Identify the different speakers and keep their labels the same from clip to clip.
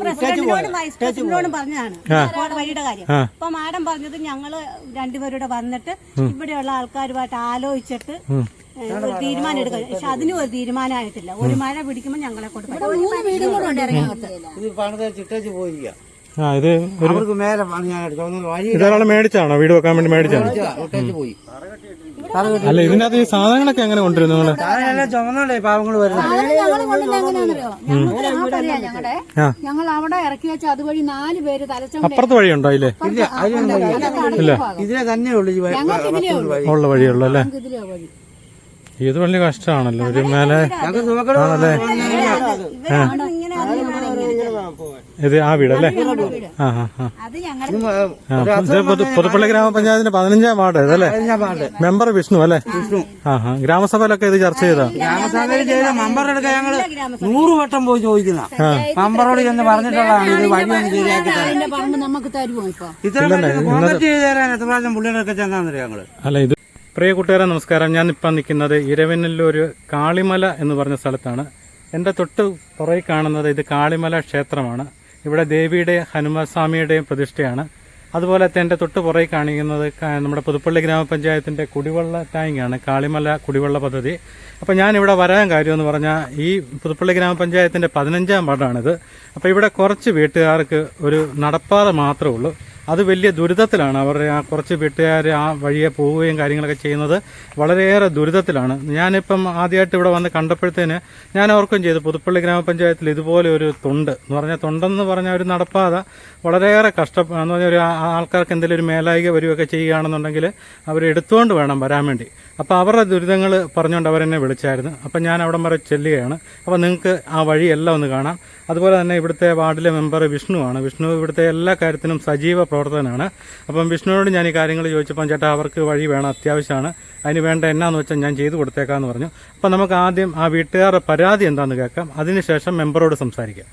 Speaker 1: പ്രസിഡന്റിനോടും vice പ്രസിഡന്റിനോടും പറഞ്ഞതാണ് വഴിയുടെ കാര്യം. അപ്പൊ മാഡം പറഞ്ഞത് ഞങ്ങള് രണ്ടുപേരുടെ വന്നിട്ട് ഇവിടെയുള്ള ആൾക്കാരുമായിട്ട് ആലോചിച്ചിട്ട് തീരുമാനം എടുക്കുക. പക്ഷെ അതിനും ഒരു തീരുമാനമായിട്ടില്ല. ഒരു മഴ പിടിക്കുമ്പോൾ ഞങ്ങളെ കൊണ്ട്
Speaker 2: ഇതൊരാളെ മേടിച്ചാണോ വീട് വെക്കാൻ വേണ്ടി മേടിച്ചാണോ? അല്ല ഇതിനകത്ത് ഈ സാധനങ്ങളൊക്കെ എങ്ങനെ കൊണ്ടുവരുന്നു നിങ്ങള്?
Speaker 3: പാവങ്ങൾ ഞങ്ങൾ അവിടെ ഇറക്കി വെച്ചാൽ അതുവഴി 4 പേര്
Speaker 2: അപ്പുറത്ത് വഴിയുണ്ടോ? ഇല്ലേ, ഇല്ല,
Speaker 3: ഇതിലെ തന്നെ
Speaker 2: ഉള്ള വഴിയുള്ളൂ അല്ലേ? ഇത് വലിയ കഷ്ടമാണല്ലോ. ഒരു മേലെ ആണല്ലേ? ഇത് ആ വീടല്ലേ? ഇത് പുതുപ്പള്ളി ഗ്രാമപഞ്ചായത്തിന്റെ 15-ാം വാർഡ് ഇതല്ലേ? മെമ്പർ വിഷ്ണു അല്ലേ? ഗ്രാമസഭയിലൊക്കെ ഇത് ചർച്ച ചെയ്താ?
Speaker 4: ഗ്രാമസഭയിൽ ചെയ്ത മെമ്പറെടുക്കാൻ ഞങ്ങള് 100 വട്ടം പോയി ചോദിക്കുന്ന മെമ്പറോട് ചെന്ന് പറഞ്ഞിട്ടുള്ളതാണ് ഇത് വഴിയൊന്നും ശരിയാക്കി തരാൻ എത്ര പ്രാവശ്യം പുള്ളികളൊക്കെ ചെന്നാന്നറിയാം ഞങ്ങള്.
Speaker 2: അല്ല ഇത് പ്രിയ കൂട്ടുകാരെ നമസ്കാരം. ഞാനിപ്പം നിൽക്കുന്നത് ഇരവനല്ലൂർ കാളിമല എന്ന് പറഞ്ഞ സ്ഥലത്താണ്. എൻ്റെ തൊട്ട് പുറകെ കാണുന്നത് ഇത് കാളിമല ക്ഷേത്രമാണ്. ഇവിടെ ദേവിയുടെയും ഹനുമാസ്വാമിയുടെയും പ്രതിഷ്ഠയാണ്. അതുപോലെ എൻ്റെ തൊട്ട് പുറകെ കാണിക്കുന്നത് നമ്മുടെ പുതുപ്പള്ളി ഗ്രാമപഞ്ചായത്തിൻ്റെ കുടിവെള്ള ടാങ്കാണ്, കാളിമല കുടിവെള്ള പദ്ധതി. അപ്പോൾ ഞാനിവിടെ വരാൻ കാര്യമെന്ന് പറഞ്ഞാൽ ഈ പുതുപ്പള്ളി ഗ്രാമപഞ്ചായത്തിൻ്റെ 15-ാം വാർഡാണിത്. അപ്പോൾ ഇവിടെ കുറച്ച് വീട്ടുകാർക്ക് ഒരു നടപ്പാത മാത്രമേ ഉള്ളൂ. അത് വലിയ ദുരിതത്തിലാണ്. അവരുടെ ആ കുറച്ച് വീട്ടുകാർ ആ വഴിയെ പോവുകയും കാര്യങ്ങളൊക്കെ ചെയ്യുന്നത് വളരെയേറെ ദുരിതത്തിലാണ്. ഞാനിപ്പം ആദ്യമായിട്ട് ഇവിടെ വന്ന് കണ്ടപ്പോഴത്തേന് ഞാൻ ഓർക്കുകയും ചെയ്തു, പുതുപ്പള്ളി ഗ്രാമപഞ്ചായത്തിൽ ഇതുപോലെ ഒരു തൊണ്ടെന്ന് പറഞ്ഞാൽ ഒരു നടപ്പാത വളരെയേറെ എന്ന് പറഞ്ഞാൽ ഒരു ആൾക്കാർക്ക് എന്തെങ്കിലും ഒരു മേലായിക വരികയൊക്കെ ചെയ്യുകയാണെന്നുണ്ടെങ്കിൽ അവർ എടുത്തുകൊണ്ട് വേണം വരാൻ വേണ്ടി. അപ്പോൾ അവരുടെ ദുരിതങ്ങൾ പറഞ്ഞുകൊണ്ട് അവരെന്നെ വിളിച്ചായിരുന്നു. അപ്പം ഞാൻ അവിടം വരെ ചെല്ലുകയാണ്. അപ്പോൾ നിങ്ങൾക്ക് ആ വഴിയെല്ലാം ഒന്ന് കാണാം. അതുപോലെ തന്നെ ഇവിടുത്തെ വാർഡിലെ മെമ്പർ വിഷ്ണുവാണ്. വിഷ്ണു ഇവിടുത്തെ എല്ലാ കാര്യത്തിനും സജീവ പ്രവർത്തകനാണ്. അപ്പം വിഷ്ണുവിനോട് ഞാൻ ഈ കാര്യങ്ങൾ ചോദിച്ചപ്പം ചേട്ടാ അവർക്ക് വഴി വേണം, അത്യാവശ്യമാണ്, അതിന് വേണ്ട എന്നാന്ന് വെച്ചാൽ ഞാൻ ചെയ്തു കൊടുത്തേക്കാന്ന് പറഞ്ഞു. അപ്പം നമുക്ക് ആദ്യം ആ വീട്ടുകാരുടെ പരാതി എന്താണെന്ന് കേൾക്കാം, അതിനുശേഷം മെമ്പറോട് സംസാരിക്കാം.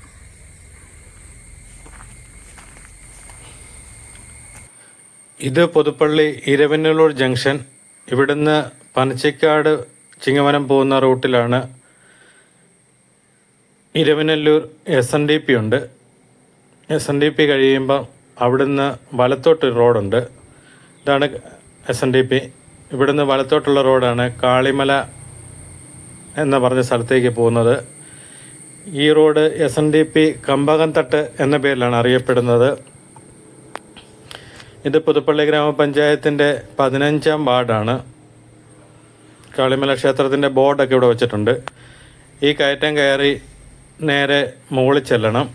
Speaker 2: ഇത് പുതുപ്പള്ളി ഇരവനല്ലൂർ ജംഗ്ഷൻ. ഇവിടുന്ന് പനച്ചിക്കാട് ചിങ്ങവനം പോകുന്ന റൂട്ടിലാണ് ഇരവനല്ലൂർ SNDP ഉണ്ട്. SNDP കഴിയുമ്പോൾ അവിടുന്ന് വലത്തോട്ട് റോഡുണ്ട്. ഇതാണ് SNDP. ഇവിടുന്ന് വലത്തോട്ടുള്ള റോഡാണ് കാളിമല എന്ന് പറഞ്ഞ സ്ഥലത്തേക്ക് പോകുന്നത്. ഈ റോഡ് SNDP കമ്പകംതട്ട് എന്ന പേരിലാണ് അറിയപ്പെടുന്നത്. ഇത് പുതുപ്പള്ളി ഗ്രാമപഞ്ചായത്തിൻ്റെ 15-ാം വാർഡാണ്. കാളിമല ക്ഷേത്രത്തിൻ്റെ ബോർഡൊക്കെ ഇവിടെ വെച്ചിട്ടുണ്ട്. ഈ കയറ്റം കയറി നേരെ മുകളിൽ ചെല്ലണം.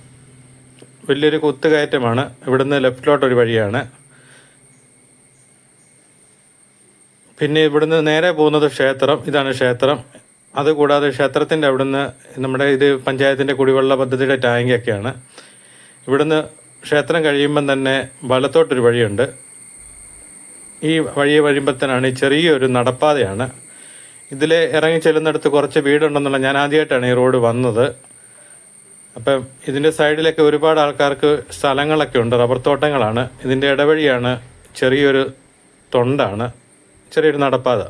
Speaker 2: വലിയൊരു കുത്തുകയറ്റമാണ്. ഇവിടുന്ന് ലെഫ്റ്റിലോട്ടൊരു വഴിയാണ്. പിന്നെ ഇവിടുന്ന് നേരെ പോകുന്നത് ക്ഷേത്രം. ഇതാണ് ക്ഷേത്രം. അതുകൂടാതെ ക്ഷേത്രത്തിൻ്റെ അവിടുന്ന് നമ്മുടെ ഇത് പഞ്ചായത്തിൻ്റെ കുടിവെള്ള പദ്ധതിയുടെ ടാങ്കൊക്കെയാണ്. ഇവിടുന്ന് ക്ഷേത്രം കഴിയുമ്പം തന്നെ വലത്തോട്ടൊരു വഴിയുണ്ട്. ഈ വഴിയെ വരുമ്പോഴത്തേനാണ് ഈ ചെറിയൊരു നടപ്പാതയാണ്. ഇതിൽ ഇറങ്ങി ചെല്ലുന്നിടത്ത് കുറച്ച് വീടുണ്ടെന്നുള്ള ഞാൻ ആദ്യമായിട്ടാണ് ഈ റോഡ് വന്നത്. അപ്പം ഇതിൻ്റെ സൈഡിലൊക്കെ ഒരുപാട് ആൾക്കാർക്ക് സ്ഥലങ്ങളൊക്കെ ഉണ്ട്, റബ്ബർ തോട്ടങ്ങളാണ്. ഇതിൻ്റെ ഇടവഴിയാണ് ചെറിയൊരു തൊണ്ടാണ്, ചെറിയൊരു നടപ്പാത.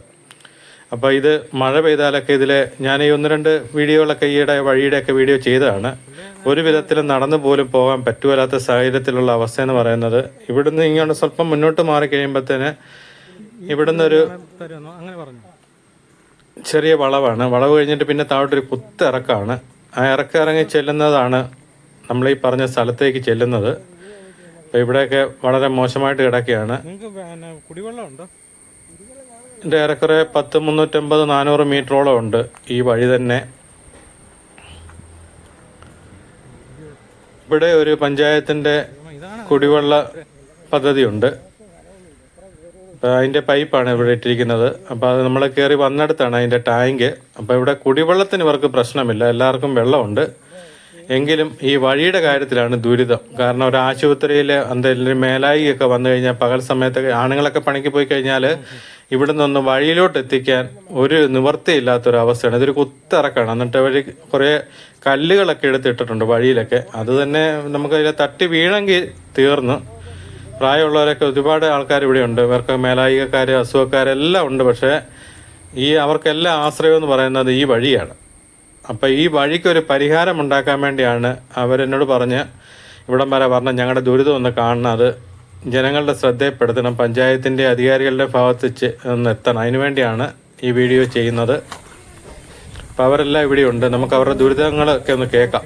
Speaker 2: അപ്പോൾ ഇത് മഴ പെയ്താലൊക്കെ ഇതിൽ ഞാൻ ഈ 1-2 വീഡിയോകളൊക്കെ ഈയിടെ വഴിയുടെയൊക്കെ വീഡിയോ ചെയ്തതാണ്. ഒരു വിധത്തിലും നടന്നു പോലും പോകാൻ പറ്റുമല്ലാത്ത സാഹചര്യത്തിലുള്ള അവസ്ഥ എന്ന് പറയുന്നത്. ഇവിടുന്ന് ഇങ്ങോട്ട് സ്വല്പം മുന്നോട്ട് മാറി കഴിയുമ്പോഴത്തേന് ഇവിടുന്നൊരു ചെറിയ വളവാണ്. വളവ് കഴിഞ്ഞിട്ട് പിന്നെ താഴോട്ടൊരു കുത്തിറക്കാണ്. ആ ഇറങ്ങി ചെല്ലുന്നതാണ് നമ്മൾ ഈ പറഞ്ഞ സ്ഥലത്തേക്ക് ചെല്ലുന്നത്. അപ്പോൾ ഇവിടെയൊക്കെ വളരെ മോശമായിട്ട് കിടക്കുകയാണ്. ഇതിൻ്റെ ഏറെക്കുറെ 350-400 മീറ്ററോളം ഉണ്ട് ഈ വഴി തന്നെ. ഇവിടെ ഒരു പഞ്ചായത്തിൻ്റെ കുടിവെള്ള പദ്ധതിയുണ്ട്. അതിൻ്റെ പൈപ്പാണ് ഇവിടെ ഇട്ടിരിക്കുന്നത്. അപ്പോൾ അത് നമ്മൾ കയറി വന്നിടത്താണ് അതിൻ്റെ ടാങ്ക്. അപ്പോൾ ഇവിടെ കുടിവെള്ളത്തിന് ഇവർക്ക് പ്രശ്നമില്ല, എല്ലാവർക്കും വെള്ളമുണ്ട്. എങ്കിലും ഈ വഴിയുടെ കാര്യത്തിലാണ് ദുരിതം. കാരണം ഒരു ആശുപത്രിയിൽ എന്തെങ്കിലും മേലായിയൊക്കെ വന്നു കഴിഞ്ഞാൽ പകൽ സമയത്തൊക്കെ ആണുങ്ങളൊക്കെ പണിക്ക് പോയി കഴിഞ്ഞാൽ ഇവിടെ നിന്നൊന്ന് വഴിയിലോട്ട് എത്തിക്കാൻ ഒരു നിവൃത്തിയില്ലാത്തൊരവസ്ഥയാണ്. ഇതൊരു കുത്തിറക്കാണ്. എന്നിട്ട് വഴി കുറേ കല്ലുകളൊക്കെ എടുത്തിട്ടിട്ടുണ്ട് വഴിയിലൊക്കെ. അത് തന്നെ നമുക്കതിൽ തട്ടി വീണെങ്കിൽ തീർന്നു. പ്രായമുള്ളവരൊക്കെ ഒരുപാട് ആൾക്കാർ ഇവിടെയുണ്ട്. ഇവർക്ക് മേലായികക്കാർ, അസുഖക്കാരെല്ലാം ഉണ്ട്. പക്ഷേ അവർക്കെല്ലാം ആശ്രയം എന്ന് പറയുന്നത് ഈ വഴിയാണ്. അപ്പോൾ ഈ വഴിക്കൊരു പരിഹാരം ഉണ്ടാക്കാൻ വേണ്ടിയാണ് അവരെന്നോട് പറഞ്ഞ് ഇവിടം വരെ പറഞ്ഞ ഞങ്ങളുടെ ദുരിതം ഒന്ന് കാണുന്നത് ജനങ്ങളുടെ ശ്രദ്ധയിൽപ്പെടുത്തണം, പഞ്ചായത്തിൻ്റെ അധികാരികളുടെ ഭാഗത്ത് ഒന്ന് എത്തണം. അതിനുവേണ്ടിയാണ് ഈ വീഡിയോ ചെയ്യുന്നത്. അപ്പോൾ അവരെല്ലാം ഇവിടെ ഉണ്ട്. നമുക്ക് അവരുടെ ദുരിതങ്ങളൊക്കെ ഒന്ന് കേൾക്കാം.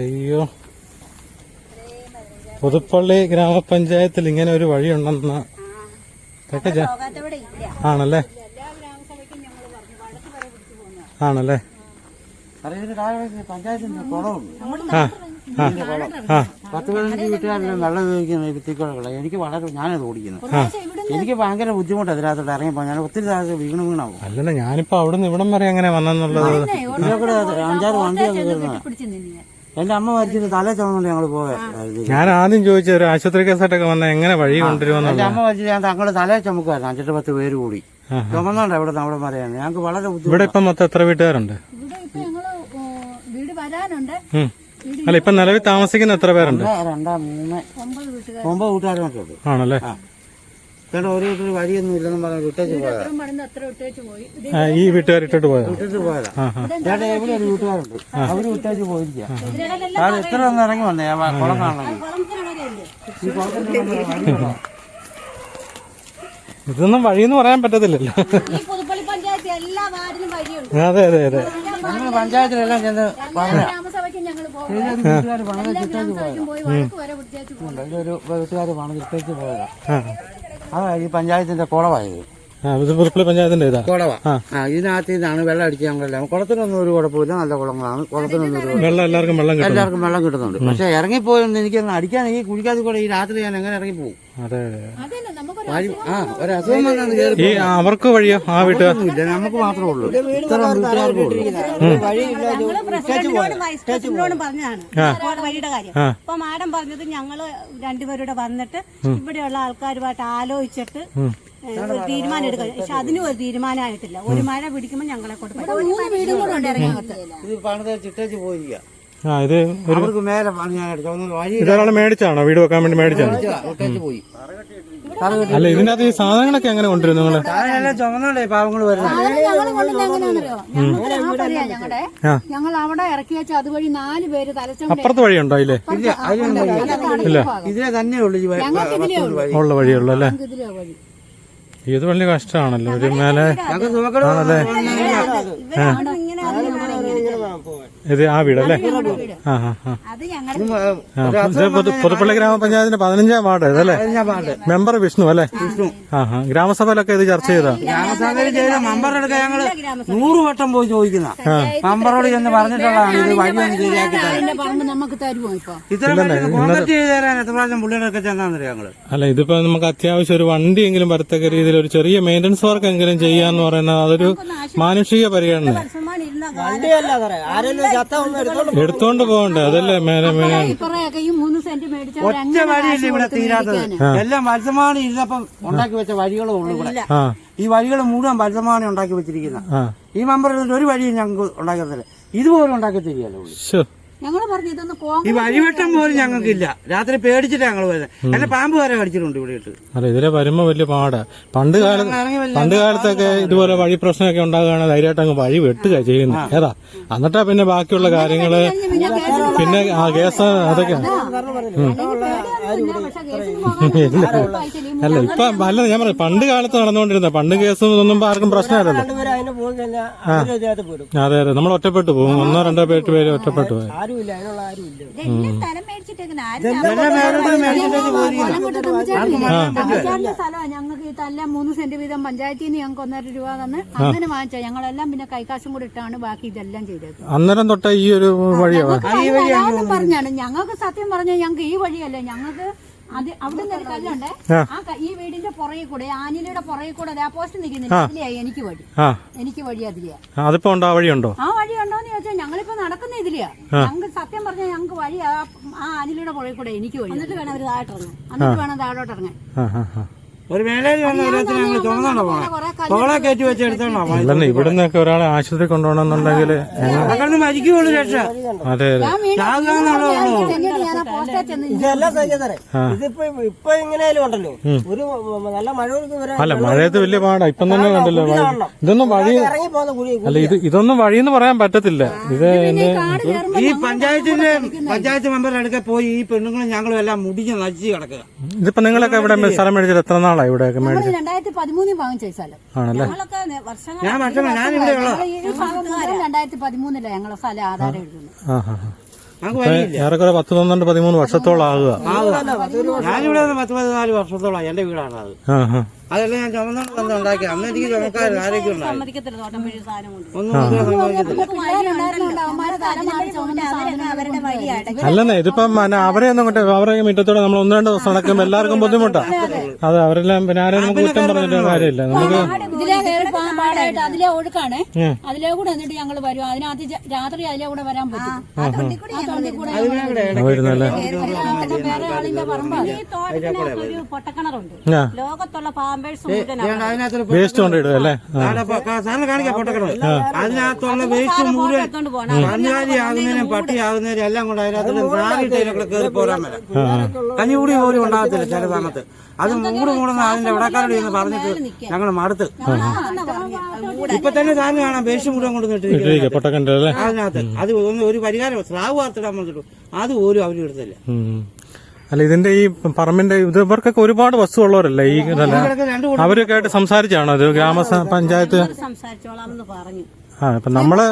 Speaker 2: അയ്യോ, പുതുപ്പള്ളി ഗ്രാമപഞ്ചായത്തിൽ ഇങ്ങനെ ഒരു വഴിയുണ്ടെന്ന് ആണല്ലേ? ആണല്ലേ?
Speaker 4: പഞ്ചായത്തിന്റെ കുളമുണ്ട്. 10-15 വീട്ടുകാരെല്ലാം വെള്ളം ഉപയോഗിക്കുന്ന ഭിത്തിക്കുളങ്ങളെ എനിക്ക് വളരെ ഞാനത് ഓടിക്കുന്നത്. എനിക്ക് ഭയങ്കര ബുദ്ധിമുട്ട് അതിനകത്തോട്ട് ഇറങ്ങിപ്പോ. ഞാൻ ഒത്തിരി വീണാവും.
Speaker 2: അല്ലല്ല, ഞാനിപ്പോ അവിടുന്ന് ഇവിടം വരെ എങ്ങനെ വന്നെന്നുള്ളത്.
Speaker 4: ഇതിലൂടെ 5-6 വണ്ടിയൊക്കെ കയറുന്നത്. എന്റെ അമ്മ മരിച്ചിട്ട് തലേ ചുമന്നുകൊണ്ട് ഞങ്ങൾ പോയത്.
Speaker 2: ഞാൻ ആദ്യം ചോദിച്ച ഒരു ആശുപത്രി കേസായിട്ടൊക്കെ വന്ന എങ്ങനെ വഴി കൊണ്ടുവരുമെന്ന്.
Speaker 4: എന്റെ അമ്മ മരിച്ചിട്ട് ഞാൻ തങ്ങള് തലേ ചുമക്കുമായിരുന്നു. 5-10 പേര് കൂടി ചുമന്നുണ്ട് അവിടെ അവിടെ പറയാൻ. ഞങ്ങൾക്ക് വളരെ ബുദ്ധിമുട്ട്.
Speaker 2: ഇവിടെ ഇപ്പം മൊത്തം എത്ര വീട്ടുകാരുണ്ട്?
Speaker 3: വീട് വരാനുണ്ട്.
Speaker 2: അല്ല, ഇപ്പൊ നിലവിൽ താമസിക്കുന്ന എത്ര പേരുണ്ട്?
Speaker 4: 9 വീട്ടുകാരൊക്കെ ഉണ്ട്.
Speaker 2: ആണല്ലേ?
Speaker 4: ചേട്ടാ ഒരു വീട്ടിൽ വഴിയൊന്നും ഇല്ലെന്നും പറഞ്ഞു വിട്ടേച്ച് പോയതാ.
Speaker 2: ഈ വീട്ടുകാർ ഇട്ടിട്ട് പോയതാ?
Speaker 4: വിട്ടിട്ട് പോയതാ. ചേട്ടാ എവിടെ ഒരു വീട്ടുകാരുണ്ട്, അവര് വിട്ടേച്ച് പോയിരിക്കുക. ഞാൻ എത്ര ഒന്ന് ഇറങ്ങി വന്നേ കുളം കാണണമെങ്കിൽ. ഈ കുളത്തിന്റെ
Speaker 2: ഇതൊന്നും വഴിയെന്ന് പറയാൻ പറ്റത്തില്ലല്ലോ. അതെ അതെ അതെ.
Speaker 4: ഞങ്ങൾ പഞ്ചായത്തിലെല്ലാം ചെന്ന് പറഞ്ഞു. വീട്ടുകാർ പണിത് ചിട്ടേച്ച് പോയതാ. അതാ ഈ പഞ്ചായത്തിന്റെ കുളവായത്.
Speaker 2: പുതുപ്പള്ളി പഞ്ചായത്തിന്റെ ഇതാ
Speaker 4: കുളവാ. ഇതിനകത്ത് നിന്നാണ് വെള്ളം അടിച്ച് ഞങ്ങളെല്ലാം. കുളത്തിനൊന്നും ഒരു കുഴപ്പമില്ല, നല്ല കുളങ്ങളാണ്. കുളത്തിനൊന്നും ഒരു
Speaker 2: വെള്ളം എല്ലാവർക്കും വെള്ളം
Speaker 4: കിട്ടുന്നുണ്ട്. പക്ഷെ ഇറങ്ങിപ്പോയെന്ന് എനിക്കൊന്ന് അടിക്കാൻ ഈ കുഴിക്കാതെ കൂടെ ഈ രാത്രി ഞാൻ എങ്ങനെ ഇറങ്ങിപ്പോകും?
Speaker 2: അതെ.
Speaker 4: ഒരസുഖം വന്നു കയറി.
Speaker 2: ഈ അവർക്ക് വഴിയോ ആ
Speaker 4: വീട്ടുകാരില്ല, നമുക്ക് മാത്രമേ ഉള്ളൂ. ഇത്ര വീട്ടുകാർക്കും ഉള്ളൂ.
Speaker 1: പറഞ്ഞാണ് വഴിയുടെ കാര്യം. അപ്പൊ മാഡം പറഞ്ഞത് ഞങ്ങള് രണ്ടുപേരുടെ വന്നിട്ട് ഇവിടെയുള്ള ആൾക്കാരുമായിട്ട് ആലോചിച്ചിട്ട് തീരുമാനം എടുക്കുക. പക്ഷെ അതിനും ഒരു തീരുമാനമായിട്ടില്ല. ഒരു മഴ പിടിക്കുമ്പോൾ ഞങ്ങളെ കൊണ്ട്
Speaker 4: ഇത് പണിത് ചിട്ടേച്ച് പോയിരിക്കുക.
Speaker 2: ഇത്
Speaker 4: അവർക്ക് മേലെ
Speaker 2: ഇതൊരാള് മേടിച്ചാണോ? വീട് വെക്കാൻ വേണ്ടി മേടിച്ചാണോ?
Speaker 4: വിട്ടേച്ച് പോയി.
Speaker 2: അല്ല, ഇതിനകത്ത് ഈ സാധനങ്ങളൊക്കെ എങ്ങനെ കൊണ്ടുവരും നിങ്ങള്?
Speaker 4: സാധനം ചുമന്നുണ്ടേ പാവങ്ങൾ വരുന്നത്.
Speaker 3: ഞങ്ങൾ അവിടെ ഇറക്കി വെച്ച അതുവഴി 4 പേര് തലച്ചോറ്.
Speaker 2: അപ്പുറത്ത് വഴിയുണ്ടോ? ഇല്ലേ?
Speaker 4: ഇല്ല, ഇതിലെ തന്നെ ഉള്ളു
Speaker 2: ഉള്ള വഴിയുള്ളൂ അല്ലേ? ഇത് വലിയ കഷ്ടമാണല്ലോ. ഒരു മേലെ ആണല്ലേ? ഇത് ആ വീടല്ലേ? പുതുപ്പള്ളി ഗ്രാമപഞ്ചായത്തിന്റെ 15-ാം വാർഡ് ഇതല്ലേ? മെമ്പർ വിഷ്ണു അല്ലേ? ഗ്രാമസഭയിലൊക്കെ ഇത് ചർച്ച ചെയ്താ?
Speaker 4: ഗ്രാമസഭയിൽ ചെയ്ത മെമ്പറെടുക്ക ഞങ്ങള് 100 വട്ടം പോയി ചോദിക്കുന്ന. മെമ്പറോട് ചെന്ന് പറഞ്ഞിട്ടുള്ളതാണ് ഇത് വഴിയൊന്നും ശരിയാക്കി ഇത്ര കോൺടാക്ട് ചെയ്ത് തരാൻ എത്ര പ്രാവശ്യം പുള്ളികളൊക്കെ ചെന്നാന്നറിയാം ഞങ്ങള്.
Speaker 2: അല്ല, ഇതിപ്പോ നമുക്ക് അത്യാവശ്യം ഒരു വണ്ടിയെങ്കിലും വരത്തക്ക രീതിയിൽ ഒരു ചെറിയ മെയിൻ്റനൻസ് വർക്ക് എങ്കിലും ചെയ്യാന്ന് പറയുന്നത് അതൊരു മാനുഷിക പരിഗണന. എടുത്തോണ്ട് പോകണ്ടേ? അതല്ലേ മേലെ മേലെ.
Speaker 4: ഒറ്റ വഴിയില്ല ഇവിടെ തീരാത്തത്. എല്ലാം മത്സ്യമാണി ഇരുന്നപ്പം ഉണ്ടാക്കി വെച്ച വഴികളും ഉള്ളു ഇവിടെ. ഈ വഴികൾ മുഴുവൻ മത്സ്യമാണി ഉണ്ടാക്കി വെച്ചിരിക്കുന്ന. ഈ മെമ്പർ ഒരു വഴിയും ഞങ്ങൾക്ക് ഉണ്ടാക്കി തരില്ല. ഇതുപോലും ഉണ്ടാക്കി തരികയല്ലോ.
Speaker 3: ഞങ്ങൾ പറഞ്ഞു ഇതൊന്ന്
Speaker 4: ഈ വഴിവെട്ടം പോലും ഞങ്ങൾക്കില്ല. രാത്രി പേടിച്ചിട്ട് ഞങ്ങൾ വരുന്നത്. എന്നെ പാമ്പ് വരെ കടിച്ചിട്ടുണ്ട് ഇവിടെ ഇട്ട്.
Speaker 2: അല്ല, ഇതിലെ വരുമ്പോ വലിയ പാടാ. പണ്ട് കാലത്തൊക്കെ ഇതുപോലെ വഴി പ്രശ്നമൊക്കെ ഉണ്ടാകുകയാണെങ്കിൽ ധൈര്യമായിട്ട് അങ്ങ് വഴി വെട്ടുക ചെയ്യുന്നത്. ഏതാ? എന്നിട്ടാ പിന്നെ ബാക്കിയുള്ള കാര്യങ്ങള് പിന്നെ ആ കേസ് അതൊക്കെ. അല്ല, ഇപ്പൊ അല്ല, ഞാൻ പറയാം പണ്ട് കാലത്ത് നടന്നുകൊണ്ടിരുന്ന പണ്ട് കേസും ഇതൊന്നും ആർക്കും പ്രശ്നമല്ലല്ലോ. അതെ അതെ, നമ്മൾ ഒറ്റപ്പെട്ടു പോകും. 1-2 പേര് ഒറ്റപ്പെട്ടു പോയി.
Speaker 3: ഞങ്ങൾക്ക് ഈ തല്ല 3 സെന്റ് വീതം പഞ്ചായത്തിൽ നിന്ന് ഞങ്ങൾക്ക് 1.5 രൂപ തന്ന് അങ്ങനെ വാങ്ങിച്ചാൽ ഞങ്ങളെല്ലാം പിന്നെ കൈക്കാശും കൂടി ഇട്ടാണ് ബാക്കി ഇതെല്ലാം ചെയ്തത്.
Speaker 2: അന്നേരം തൊട്ട ഈ ഒരു വഴിയാണ്
Speaker 3: പറഞ്ഞാണ്. ഞങ്ങൾക്ക് സത്യം പറഞ്ഞാൽ ഞങ്ങൾക്ക് ഈ വഴിയല്ലേ, ഞങ്ങൾക്ക് അത് അവിടെ നിന്ന് ഒരു കല്ലുണ്ട്. ഈ വീടിന്റെ പുറകെ കൂടെ ആനിലയുടെ പുറകെ കൂടെ ആ പോസ്റ്റ് നിൽക്കുന്നില്ല, അതിലെയാ എനിക്ക് വഴി അതിലെയാ.
Speaker 2: അതിപ്പോ ഉണ്ടോ? ആ വഴിയുണ്ടോ?
Speaker 3: ആ വഴി ഉണ്ടോന്ന് ചോദിച്ചാൽ ഞങ്ങളിപ്പോ നടക്കുന്ന ഇതിലെയാ. ഞങ്ങൾക്ക് സത്യം പറഞ്ഞാൽ ഞങ്ങൾക്ക് വഴി ആ ആനിലയുടെ പുറകെ കൂടെ എനിക്ക് വഴി. എന്നിട്ട് വേണം അവര് താഴോട്ടിറങ്ങാൻ. എന്നിട്ട് വേണം താഴോട്ടിറങ്ങാൻ.
Speaker 4: ഒരു മേലേജ് വന്ന ഓരോരുത്തരും ഞങ്ങൾ ചുമന്നോണ്ടാ പോണേ. തോളെ കയറ്റി വെച്ച് എടുത്തോണ്ടാ പോണേ.
Speaker 2: അല്ലെന്ന് ഇവിടുന്നൊക്കെ ഒരാളെ ആശുപത്രി കൊണ്ടുപോകണമെന്നുണ്ടെങ്കിൽ
Speaker 4: അതൊക്കെ മരിക്കുള്ളൂ രക്ഷ.
Speaker 2: അതെ അതെ
Speaker 5: ഇതെല്ലാം സഹിക്കാതെ ഇപ്പൊ ഇങ്ങനെയാലും ഉണ്ടല്ലോ ഒരു നല്ല മഴ
Speaker 2: അല്ല മഴയത്ത് വലിയ പാടാ. ഇപ്പം തന്നെ കണ്ടല്ലോ ഇതൊന്നും വഴി
Speaker 5: ഇറങ്ങി പോകുന്ന കുഴി
Speaker 2: അല്ല ഇതൊന്നും വഴിയെന്ന് പറയാൻ പറ്റത്തില്ല. ഇത്
Speaker 4: ഈ പഞ്ചായത്ത് മെമ്പറുടെ അടുക്കെ പോയി ഈ പെണ്ണുങ്ങളും ഞങ്ങളും എല്ലാം മുടിഞ്ഞ് നശിച്ച് കിടക്കുക.
Speaker 2: ഇതിപ്പോ നിങ്ങളൊക്കെ ഇവിടെ സ്ഥലം മേടിച്ചിട്ട് എത്ര നാളായി ഇവിടെയൊക്കെ മേടിച്ചത്?
Speaker 3: 2013 വാങ്ങിച്ച സ്ഥലം
Speaker 2: ആണല്ലേ?
Speaker 4: ഞാനിവിടെ ഉള്ള
Speaker 3: 2013 ഞങ്ങളെ സ്ഥലം ആധാരം എഴുതുന്നു.
Speaker 2: ഏറെക്കുറെ 10-12-13 വർഷത്തോളം ആകുക.
Speaker 4: ഞാനിവിടെ 10-14 വർഷത്തോളം എന്റെ വീടാണ് അത്. അതെല്ലാം ഞാൻ ചുമന്നോണ്ട് വന്ന് ഉണ്ടാക്കി. അന്ന് എനിക്ക് ചുമക്കാരൻ ആരൊക്കെ ഉണ്ടായി ഒന്നും
Speaker 2: അല്ലെന്നേ ഇതിപ്പം അവരെ ഒന്നും കൊണ്ട് അവരെ മുറ്റത്തോടെ നമ്മൾ 1-2 ദിവസം നടക്കുമ്പോൾ എല്ലാവർക്കും ബുദ്ധിമുട്ടാ. അത് അവരെല്ലാം പിന്നെ ആരെയും നമുക്ക് കുറ്റം പറഞ്ഞിട്ട് കാര്യമില്ല. നമുക്ക്
Speaker 3: പാടായിട്ട് അതിലെ ഒഴുക്കാണ്. അതിലെ കൂടെ എന്നിട്ട് ഞങ്ങൾ വരും. അതിനകത്ത് രാത്രി അതിലെ കൂടെ വരാൻ പറ്റും.
Speaker 2: വരുന്നല്ലേ?
Speaker 3: വേറെ ആളിന്റെ പറമ്പാണ്.
Speaker 1: ഒരു പൊട്ടക്കിണറുണ്ട്. ലോകത്തുള്ള
Speaker 2: വേസ്റ്റ് കൊണ്ടിടും അല്ലേ?
Speaker 4: സാറിന് കാണിക്കാൻ പൊട്ടക്കണം. അതിനകത്തുള്ള വേസ്റ്റ് മുഴുവൻ കന്നുകാലി ആകുന്നതിനും പട്ടി ആകുന്നതിനും എല്ലാം കൊണ്ട് അതിനകത്ത് നാലിട്ടതിനൊക്കെ കയറി പോരാൻ വരാം. കഞ്ഞികൂടി പോലും ഉണ്ടാകത്തില്ല ചില സമയത്ത്. അത് മൂടുന്ന അതിന്റെ ഇടക്കാരോട് എന്ന് പറഞ്ഞിട്ട് ഞങ്ങൾ മടുത്ത്. ഇപ്പൊ തന്നെ സാറിന് കാണാം വേസ്റ്റ് മുഴുവൻ കൊണ്ട്
Speaker 2: പൊട്ടക്കിണറല്ലേ
Speaker 4: അതിനകത്ത്. അത് ഒരു പരിഹാരം സ്ലാവ് വാർത്തിടാൻ വന്നിട്ടു അത് പോലും അവര് എടുത്തില്ല.
Speaker 2: അല്ല ഇതിന്റെ ഈ പറമ്പിന്റെ ഇവർക്കൊക്കെ ഒരുപാട് വസ്തുള്ളവരല്ലേ ഈ അവരൊക്കെ ആയിട്ട് സംസാരിച്ചാണോ ഇത് ഗ്രാമപഞ്ചായത്ത്?
Speaker 1: സംസാരിച്ചോളാമെന്ന് പറഞ്ഞു.
Speaker 2: ഇപ്പൊ നമ്മള്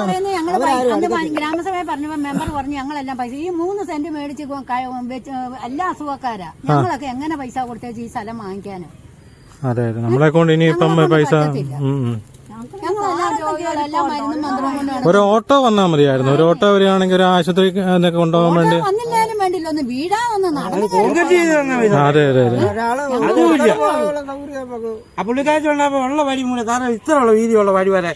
Speaker 3: ഗ്രാമസഭയെ പറഞ്ഞപ്പോ മെമ്പർ പറഞ്ഞു ഞങ്ങളെല്ലാം പൈസ ഈ 3 സെന്റ് മേടിച്ച് എല്ലാ അസുഖക്കാരാ ഞങ്ങളൊക്കെ എങ്ങനെ പൈസ കൊടുത്തേച്ച് ഈ സ്ഥലം വാങ്ങിക്കാനും.
Speaker 2: അതെ അതെ നമ്മളെ കൊണ്ട് ഇനിയിപ്പം പൈസ ഒരു ഓട്ടോ വന്നാൽ മതിയായിരുന്നു. ഒരു ഓട്ടോ വരികയാണെങ്കിൽ ഒരു ആശുപത്രി കൊണ്ടുപോകാൻ വേണ്ടി
Speaker 3: വന്നില്ലാലും വേണ്ടില്ല ഒന്ന് വീടാനൊന്ന് നടന്നു.
Speaker 2: അതെ അതെ അതെ
Speaker 4: ആ പുള്ളിക്കാറ്റ് ഉണ്ടാകുമ്പോ ഉള്ള വഴി മൂലം കാരണം ഇത്രയുള്ള വീതിയുള്ള വഴി വരെ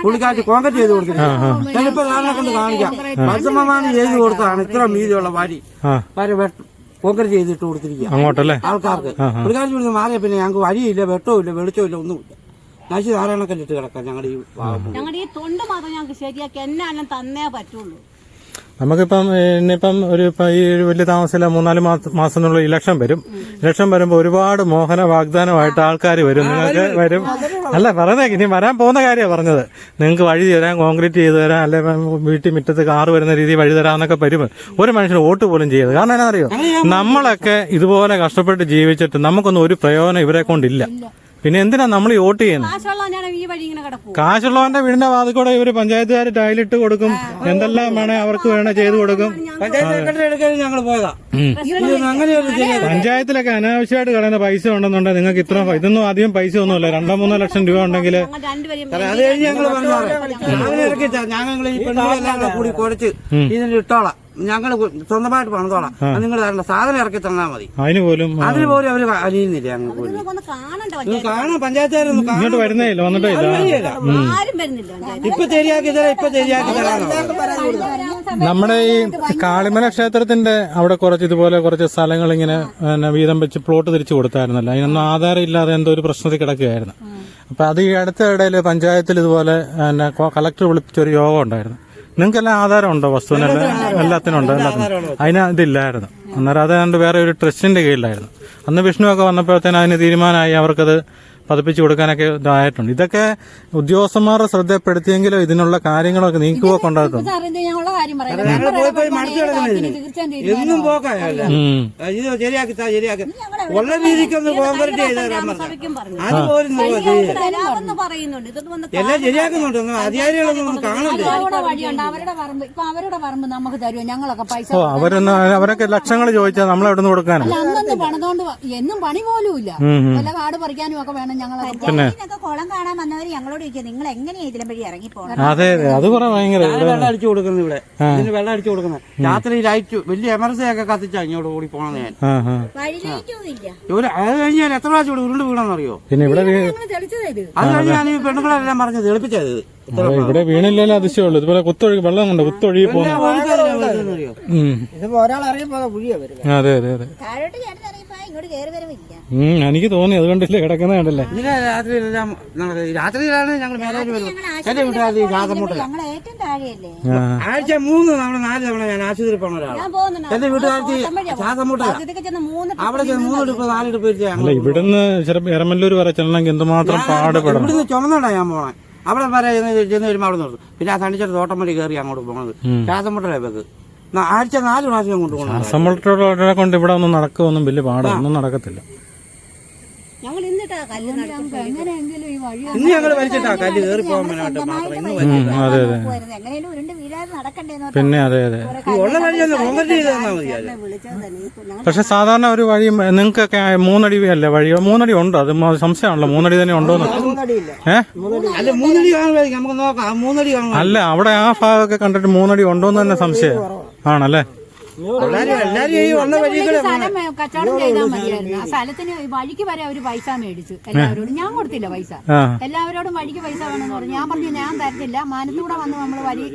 Speaker 4: പുള്ളിക്കാറ്റ് കോൺക്രീറ്റ് ചെയ്ത് കൊടുത്തിട്ടുണ്ട്. ചിലപ്പോ സാറിനെ കൊണ്ട് കാണിക്കാം. പച്ചമ്മമാന് ചെയ്ത് കൊടുത്താണ് ഇത്ര വീതിയുള്ള വഴി കോൺക്രീറ്റ് ചെയ്തിട്ട് കൊടുത്തിരിക്കുക
Speaker 2: അങ്ങോട്ടല്ലേ
Speaker 4: ആൾക്കാർക്ക്. പുള്ളിക്കാറ്റ് ഇവിടുന്ന് മാറിയ പിന്നെ ഞങ്ങൾക്ക് വഴിയില്ല, വെട്ടവും ഇല്ല, വെളിച്ചവും ഇല്ല, ഒന്നുമില്ല. നശി ധാരാളക്കല്ലിട്ട് കിടക്കാം ഞങ്ങളുടെ
Speaker 1: ഈ തൊണ്ട് മാത്രം ഞങ്ങൾക്ക് ശരിയാക്കി എന്നാലും തന്നേ പറ്റുള്ളൂ.
Speaker 2: നമുക്കിപ്പം ഇന്നിപ്പം ഈ വലിയ താമസമില്ല 3-4 മാസത്തിനുള്ള ഇലക്ഷൻ വരും. ഇലക്ഷൻ വരുമ്പോൾ ഒരുപാട് മോഹന വാഗ്ദാനമായിട്ട് ആൾക്കാർ വരും. നിങ്ങൾക്ക് വരും അല്ല പറയുന്നേ ഇനി വരാൻ പോകുന്ന കാര്യമാണ് പറഞ്ഞത്. നിങ്ങൾക്ക് വഴി തരാം, കോൺക്രീറ്റ് ചെയ്ത് തരാം, അല്ലെ വീട്ടിൽ മുറ്റത്ത് കാറ് വരുന്ന രീതിയിൽ വഴി തരാമെന്നൊക്കെ വരും. ഒരു മനുഷ്യന് വോട്ട് പോലും ചെയ്യത്. കാരണം എന്നാ അറിയോ, നമ്മളൊക്കെ ഇതുപോലെ കഷ്ടപ്പെട്ട് ജീവിച്ചിട്ട് നമുക്കൊന്നും ഒരു പ്രയോജനം ഇവരെ കൊണ്ടില്ല. പിന്നെ എന്തിനാ നമ്മൾ വോട്ട് ചെയ്യുന്നത്? കാശുള്ളവന്റെ വീടിന്റെ വാതിൽ കൂടെ ഇവര് പഞ്ചായത്തുകാർ ടൈലിട്ട് കൊടുക്കും, എന്തെല്ലാം വേണേ അവർക്ക് വേണേ ചെയ്തു കൊടുക്കും. പഞ്ചായത്തിലൊക്കെ അനാവശ്യമായിട്ട് കളയുന്ന പൈസ ഉണ്ടെന്നുണ്ടെങ്കിൽ നിങ്ങൾക്ക് ഇത്ര ഇതൊന്നും അധികം പൈസ ഒന്നുമില്ല. 2-3 ലക്ഷം രൂപ ഉണ്ടെങ്കിൽ
Speaker 4: അത് കഴിഞ്ഞ് ഞങ്ങൾ ഞങ്ങൾ ഈ പെണ്ണുങ്ങളെല്ലാം കൂടി കുറച്ച് ഇതിന് ഇട്ടോളാം, ഞങ്ങൾ സ്വന്തമായിട്ട് പണിതോളാം, നിങ്ങൾ തരേണ്ട സാധനം ഇറക്കി തന്നാൽ മതി. അതിന് പോലും അവര് അലിയുന്നില്ല. ഞങ്ങൾക്ക് കാണാം പഞ്ചായത്തുകാരൊന്നും
Speaker 2: ഇങ്ങോട്ട് വരുന്നേ ഇല്ല, വന്നിട്ടേ ഇല്ല.
Speaker 4: ഇപ്പൊ ശരിയാക്കി തരാം, ഇപ്പൊ ശരിയാക്കി തരാം.
Speaker 2: നമ്മുടെ ഈ കാളിമല ക്ഷേത്രത്തിന്റെ അവിടെ ഇതുപോലെ കുറച്ച് സ്ഥലങ്ങൾ ഇങ്ങനെ വീതം വെച്ച് പ്ലോട്ട് തിരിച്ചു കൊടുത്തായിരുന്നല്ലോ. അതിനൊന്നും ആധാരം ഇല്ലാതെ എന്തോ ഒരു പ്രശ്നത്തിൽ കിടക്കുകയായിരുന്നു. അപ്പൊ അത് ഈ അടുത്ത ഇടയിൽ പഞ്ചായത്തിൽ ഇതുപോലെ കളക്ടർ വിളിച്ചൊരു യോഗം ഉണ്ടായിരുന്നു. നിങ്ങൾക്കെല്ലാം ആധാരം ഉണ്ടോ? വസ്തുവിനെല്ലാം എല്ലാത്തിനും ഉണ്ടോ? അതിന് ഇതില്ലായിരുന്നു. അന്നേരം അത് വേറെ ഒരു ട്രസ്റ്റിന്റെ കീഴിലായിരുന്നു. അന്ന് വിഷ്ണുവൊക്കെ വന്നപ്പോഴത്തേനും അതിന് തീരുമാനമായി അവർക്കത് പതിപ്പിച്ചു കൊടുക്കാനൊക്കെ ഇതായിട്ടുണ്ട്. ഇതൊക്കെ ഉദ്യോഗസ്ഥന്മാരെ ശ്രദ്ധപ്പെടുത്തിയെങ്കിലും ഇതിനുള്ള കാര്യങ്ങളൊക്കെ നീക്കുവൊക്കെ ഉണ്ടായിട്ടുണ്ട്.
Speaker 4: എന്നും പോക്കായല്ല ഇത് ശരിയാക്കി ഉള്ള രീതിക്കൊന്ന് കോൺക്രീറ്റ് ചെയ്ത് തരാൻ അതുപോലും എല്ലാം ശരിയാക്കുന്നുണ്ട്. അധികാരികളൊന്നും കാണണ്ടേ?
Speaker 2: അവരൊക്കെ ലക്ഷങ്ങൾ ചോദിച്ചാൽ നമ്മൾ എവിടെ നിന്ന് കൊടുക്കാനാണ്?
Speaker 3: എന്നും പണി പോലും ഇല്ല. വല്ല കാട് പറിക്കാനും ഒക്കെ വേണം.
Speaker 2: പിന്നെ
Speaker 1: കുളം കാണാൻ വന്നവര് ഞങ്ങളോട് ചോദിക്കുക നിങ്ങൾ എങ്ങനെയാ ഇതിലെ വഴി ഇറങ്ങി പോകണം?
Speaker 2: അതെ അതെ അത് കുറെ ഭയങ്കര
Speaker 4: വെള്ളം അടിച്ചു കൊടുക്കുന്നത്. ഇവിടെ ഇതിന് വെള്ളം അടിച്ചു കൊടുക്കുന്നത് രാത്രി ലൈറ്റ് വലിയ എമർജൻസി ഒക്കെ കത്തിച്ചാ ഇങ്ങോട്ട് കൂടി പോണെന്ന് ഞാൻ. അത് കഴിഞ്ഞ് ഞാൻ എത്ര പ്രാവശ്യം ഉരുണ്ട് വീണെന്നറിയോ?
Speaker 2: പിന്നെ ഇവിടെ
Speaker 4: അത് കഴിഞ്ഞ് ഞാൻ ഈ പെണ്ണുങ്ങളെല്ലാം പറഞ്ഞ് തെളിപ്പിച്ചത്.
Speaker 2: ഇവിടെ വീണില്ലല്ലോ അതിശയമുള്ളൂ. ഇതുപോലെ കുത്തൊഴുകി വെള്ളം കണ്ടോ? കുത്തൊഴുകി പോകുന്നു.
Speaker 5: ഇതിപ്പോ ഒരാൾ ഇറങ്ങി പോകുന്ന കുഴിയാ വരുന്നത്.
Speaker 2: അതെ അതെ അതെ
Speaker 3: ഇങ്ങോട്ട് കയറി വരവില്ല.
Speaker 2: എനിക്ക് തോന്നി, അതുകൊണ്ടല്ലേ കിടക്കുന്നത് കണ്ടല്ലേ.
Speaker 4: ഇതിലെ രാത്രിയിലെല്ലാം രാത്രിയിലാണ് ഞങ്ങൾ മേലാജ് വരുന്നത്. എന്റെ വീട്ടുകാർ ശ്വാസം മുട്ടല.
Speaker 3: ഞങ്ങൾ ഏറ്റവും താഴെയല്ലേ.
Speaker 4: ആഴ്ച 3 തവണ 4 തവണ ഞാൻ ആശുപത്രി പോകുന്ന ഒരാളാണ്. എന്റെ വീട്ടുകാർക്ക് ശ്വാസം മുട്ടല. അവിടെ 3 എടുപ്പ് 4 എടുപ്പ് വെച്ച്
Speaker 2: അല്ല, ഇവിടുന്ന് ചിലപ്പോൾ എരമല്ലൂർ വരെ ചെല്ലണമെങ്കിൽ എന്തുമാത്രം പാടുപെടണം.
Speaker 4: ഇവിടുന്ന് ചുമന്നുണ്ടാ ഞാൻ പോണേ. അവിടെ വരെ ചെന്ന് വരുമ്പോൾ അവിടെ നിർത്തും. പിന്നെ ആ തണിച്ചൊരു തോട്ടം വഴി കയറി അങ്ങോട്ട് പോകുന്നത്. ശ്വാസം മുട്ടല ഇവക്ക് ആഴ്ച 4 പ്രാവശ്യം കൊണ്ടുപോകണം.
Speaker 2: അസംബിളോടെ കൊണ്ട് ഇവിടെ ഒന്നും നടക്കുമൊന്നും വലിയ പാടൊന്നും നടക്കത്തില്ല.
Speaker 1: ഞങ്ങൾ ഇന്നിട്ടാ കല്ല്
Speaker 3: എങ്ങനെയെങ്കിലും ഈ വഴി
Speaker 4: ഇന്ന് ഞങ്ങൾ വലിച്ചിട്ടാ കല്ല് കയറി പോകാൻ വേണ്ടിട്ട് മാത്രം ഇന്ന് വലിച്ചിട്ടാ.
Speaker 2: അതെ അതെ,
Speaker 3: എങ്ങനെയും ഉരുണ്ട് വീഴാതെ നടക്കണ്ടേന്ന്
Speaker 2: പിന്നെ അതെ അതെ.
Speaker 4: ഈ ഉള്ള വഴി ഒന്ന് കോൺക്രീറ്റ് ചെയ്ത് തന്നാൽ മതിയായിരുന്നു.
Speaker 1: വിളിച്ചത് തന്നെ.
Speaker 2: പക്ഷെ സാധാരണ ഒരു വഴി നിങ്ങൾക്കൊക്കെ 3 അടി അല്ലേ വഴി? 3 അടി ഉണ്ടോ? അത് സംശയമാണല്ലോ, 3 അടി തന്നെ ഉണ്ടോന്ന്.
Speaker 4: അല്ല 3 അടി കാണുമായിരിക്കും, നമുക്ക് നോക്കാം. 3 അടി കാണും.
Speaker 2: അല്ല, അവിടെ ആ ഭാഗമൊക്കെ കണ്ടിട്ട് 3 അടി ഉണ്ടോന്ന് തന്നെ സംശയം ആണല്ലേ.
Speaker 4: എല്ലാരും ഈ ഉള്ള വഴികളെ
Speaker 3: സ്ഥലം കച്ചവടം ചെയ്താൽ മതിയായിരുന്നു. ആ സ്ഥലത്തിന് വഴിക്ക് വരെ അവര് പൈസ മേടിച്ചു എല്ലാവരോടും. ഞാൻ കൊടുത്തില്ല പൈസ. എല്ലാവരോടും വഴിക്ക് പൈസ വേണമെന്ന് പറഞ്ഞു. ഞാൻ പറഞ്ഞു ഞാൻ തരത്തില്ല, മാനത്തൂടെ വന്ന് നമ്മൾ വഴി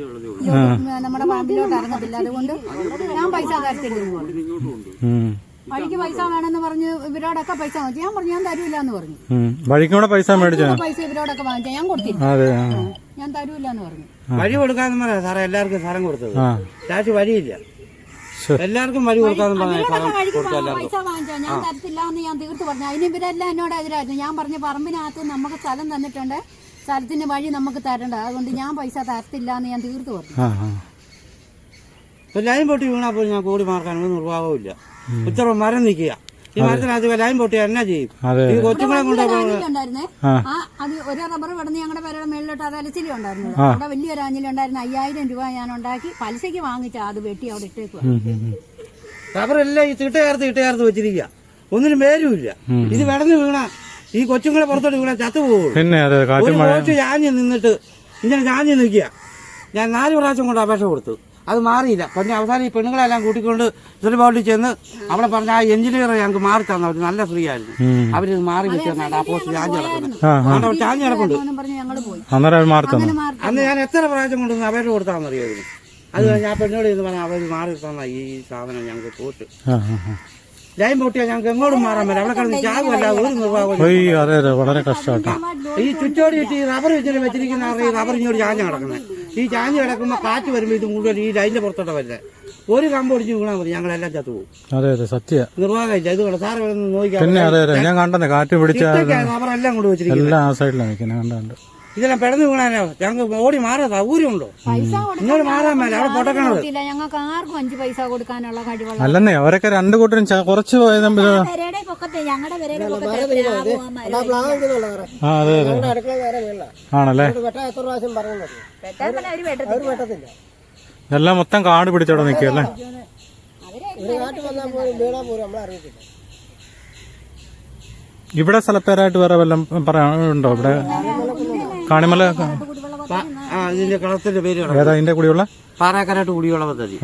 Speaker 3: നമ്മുടെ പാമ്പിലോട്ട് ഇറങ്ങത്തില്ല, അതുകൊണ്ട് ഞാൻ പൈസ തരത്തില്ലെന്ന് പറഞ്ഞു. വഴിക്ക് പൈസ വേണമെന്ന് പറഞ്ഞ് ഇവരോടൊക്കെ പൈസ വാങ്ങിച്ചു. ഞാൻ പറഞ്ഞു ഞാൻ തരൂല്ല എന്ന് പറഞ്ഞു.
Speaker 2: വഴിക്കൂടെ പൈസ മേടിച്ച
Speaker 3: പൈസ ഇവരോടൊക്കെ വാങ്ങിച്ചാൽ ഞാൻ കൊടുത്തില്ല, ഞാൻ തരൂല്ല എന്ന് പറഞ്ഞു.
Speaker 4: വഴി കൊടുക്കാന്ന് പറയാ സാറേ എല്ലാവർക്കും സ്ഥലം കൊടുത്തത്. രാശി വഴിയില്ല, എല്ലാവർക്കും വഴി കൊടുക്കാന്ന് പറഞ്ഞാൽ
Speaker 3: പൈസ വാങ്ങിച്ചാൽ ഞാൻ തരത്തില്ല എന്ന് ഞാൻ തീർത്ത് പറഞ്ഞു. അതിന് ഇവരെല്ലാം എന്നോട് എതിരായിരുന്നു. ഞാൻ പറഞ്ഞ പറമ്പിനകത്ത് നമുക്ക് സ്ഥലം തന്നിട്ടുണ്ട്, സ്ഥലത്തിന് വഴി നമുക്ക് തരണ്ട, അതുകൊണ്ട് ഞാൻ പൈസ തരത്തില്ല എന്ന് ഞാൻ തീർത്ത് പറഞ്ഞു.
Speaker 4: ലൈൻ പൊട്ടി വീണാൽ പോലും ഞാൻ കൂടി മാർക്കാനൊന്നും നിർവാഹമില്ല. ഇത്ര മരം നിൽക്കുക, ഈ മരത്തിനകത്ത് ലൈൻ പൊട്ടി എന്നാ ചെയ്യും? ഈ കൊച്ചുങ്ങളെ
Speaker 3: ഉണ്ടായിരുന്നേ, അത് ഒരു റബ്ബർ കിടന്ന് ഞങ്ങളുടെ പേരുടെ മേളിലോട്ട് അത് അലച്ചിലി ഉണ്ടായിരുന്നു. അവിടെ വലിയൊരു ആഞ്ഞിലുണ്ടായിരുന്നു. 5000 രൂപ ഞാൻ ഉണ്ടാക്കി പലിശയ്ക്ക് വാങ്ങിച്ച അത് വെട്ടി അവിടെ ഇട്ടേക്കുക.
Speaker 4: റബ്ബറെല്ലാം ഈ ഇട്ടേർത്ത് വെച്ചിരിക്കുക, ഒന്നിനും പേരുമില്ല. ഇത് വിടന്ന് വീണ ഈ കൊച്ചുങ്ങളെ പുറത്തോട്ട് വീണാൽ ചത്തുപോകും. കുറച്ച് ചാഞ്ഞ് നിന്നിട്ട് ഇങ്ങനെ ചാഞ്ഞ് നിൽക്കുക. ഞാൻ 4 പ്രാവശ്യം കൊണ്ട് അപേക്ഷ കൊടുത്തു, അത് മാറിയില്ല. പിന്നെ അവസാനം ഈ പെണ്ണുങ്ങളെല്ലാം കൂട്ടിക്കൊണ്ട് ശ്രീബോർഡിൽ ചെന്ന് അവിടെ പറഞ്ഞ ആ എഞ്ചിനീയറെ ഞങ്ങൾക്ക് മാറി തന്നു. അവർ നല്ല ഫ്രീ ആയിരുന്നു. അവരിത് മാറി വെച്ചാൽ ആ പോസ്റ്റ് ചാഞ്ഞ് കിടക്കുന്നത്, ചാഞ്ഞ് കിടപ്പുണ്ട്. അന്ന് ഞാൻ എത്ര പ്രാവശ്യം കൊണ്ടൊന്ന് അപേക്ഷ കൊടുത്താണെന്നറിയായിരുന്നു. അത് ഞാൻ പെണ്ണോട് എന്ന് പറഞ്ഞാൽ അവർ മാറി തന്ന ഈ സാധനം ഞങ്ങൾക്ക് പോട്ട് ലൈൻ പൊട്ടിയാൽ ഞങ്ങൾക്ക് എങ്ങോട്ടും മാറാൻ പറ്റില്ല. അവിടെ കിടന്ന് ചാകുമല്ല, ഒരു നിർവാഹം.
Speaker 2: വളരെ കഷ്ടമാട്ടോ.
Speaker 4: ഈ ചുറ്റോടി ഇട്ട് ഈ റബ്ബർ വെച്ചിട്ട് വെച്ചിരിക്കുന്ന ഈ റബ്ബർ ഇങ്ങോട്ട് ചാഞ്ഞ് കിടക്കുന്നത്. ഈ ചാഞ്ഞ് കിടക്കുമ്പോൾ കാറ്റ് വരുമ്പോൾ ഇത് മുഴുവൻ ഈ ലൈനിന്റെ പുറത്തോട്ട് വരില്ല. ഒരു കമ്പ് ഒടിച്ച് വീണാൽ മതി, ഞങ്ങളെല്ലാം ചത്തുപോകും.
Speaker 2: അതെ അതെ, സത്യം.
Speaker 4: നിർവാഹമില്ല. ഇത് സാറ് നോക്കിയാൽ
Speaker 2: പിന്നെ അതെ അതെ, ഞാൻ കണ്ടെന്നെ കാറ്റ് പിടിച്ച
Speaker 4: റബ്ബറെല്ലാം കൊണ്ട് വെച്ചിരിക്കുന്നത്.
Speaker 2: എല്ലാം ആ സൈഡിലാണ് നിൽക്കുന്നത്, കണ്ടു.
Speaker 4: ഇതെല്ലാം പെടന്ന് വീണാനോ ഞങ്ങൾക്ക് ഓടി മാറാൻ സൗകര്യമുണ്ടോ? ഇങ്ങോട്ട് മാറാൻ മേലെ അവിടെ പൊട്ടക്കണത്.
Speaker 3: ഞങ്ങൾക്ക് ആർക്കും 5 പൈസ കൊടുക്കാനുള്ള കഴിവുള്ള
Speaker 2: അല്ലെന്നേ, അവരൊക്കെ 2 കൂട്ടരും കുറച്ച് പോയത്.
Speaker 3: ഞങ്ങളുടെ
Speaker 2: അതെ അതെ ആണല്ലേ. ഇതെല്ലാം മൊത്തം കാട് പിടിച്ചവിടെ നിൽക്കുകയല്ലേ. ഇവിടെ സ്ഥലപ്പേരായിട്ട് വേറെ വല്ലതും പറയാനുണ്ടോ? ഇവിടെ കാണിമല
Speaker 4: ഇതിന്റെ കളത്തിന്റെ പേര്
Speaker 2: ഏതാ ഇതിന്റെ കൂടിയുള്ള
Speaker 4: പാറാക്കരായിട്ട് കൂടിയുള്ള പദ്ധതി.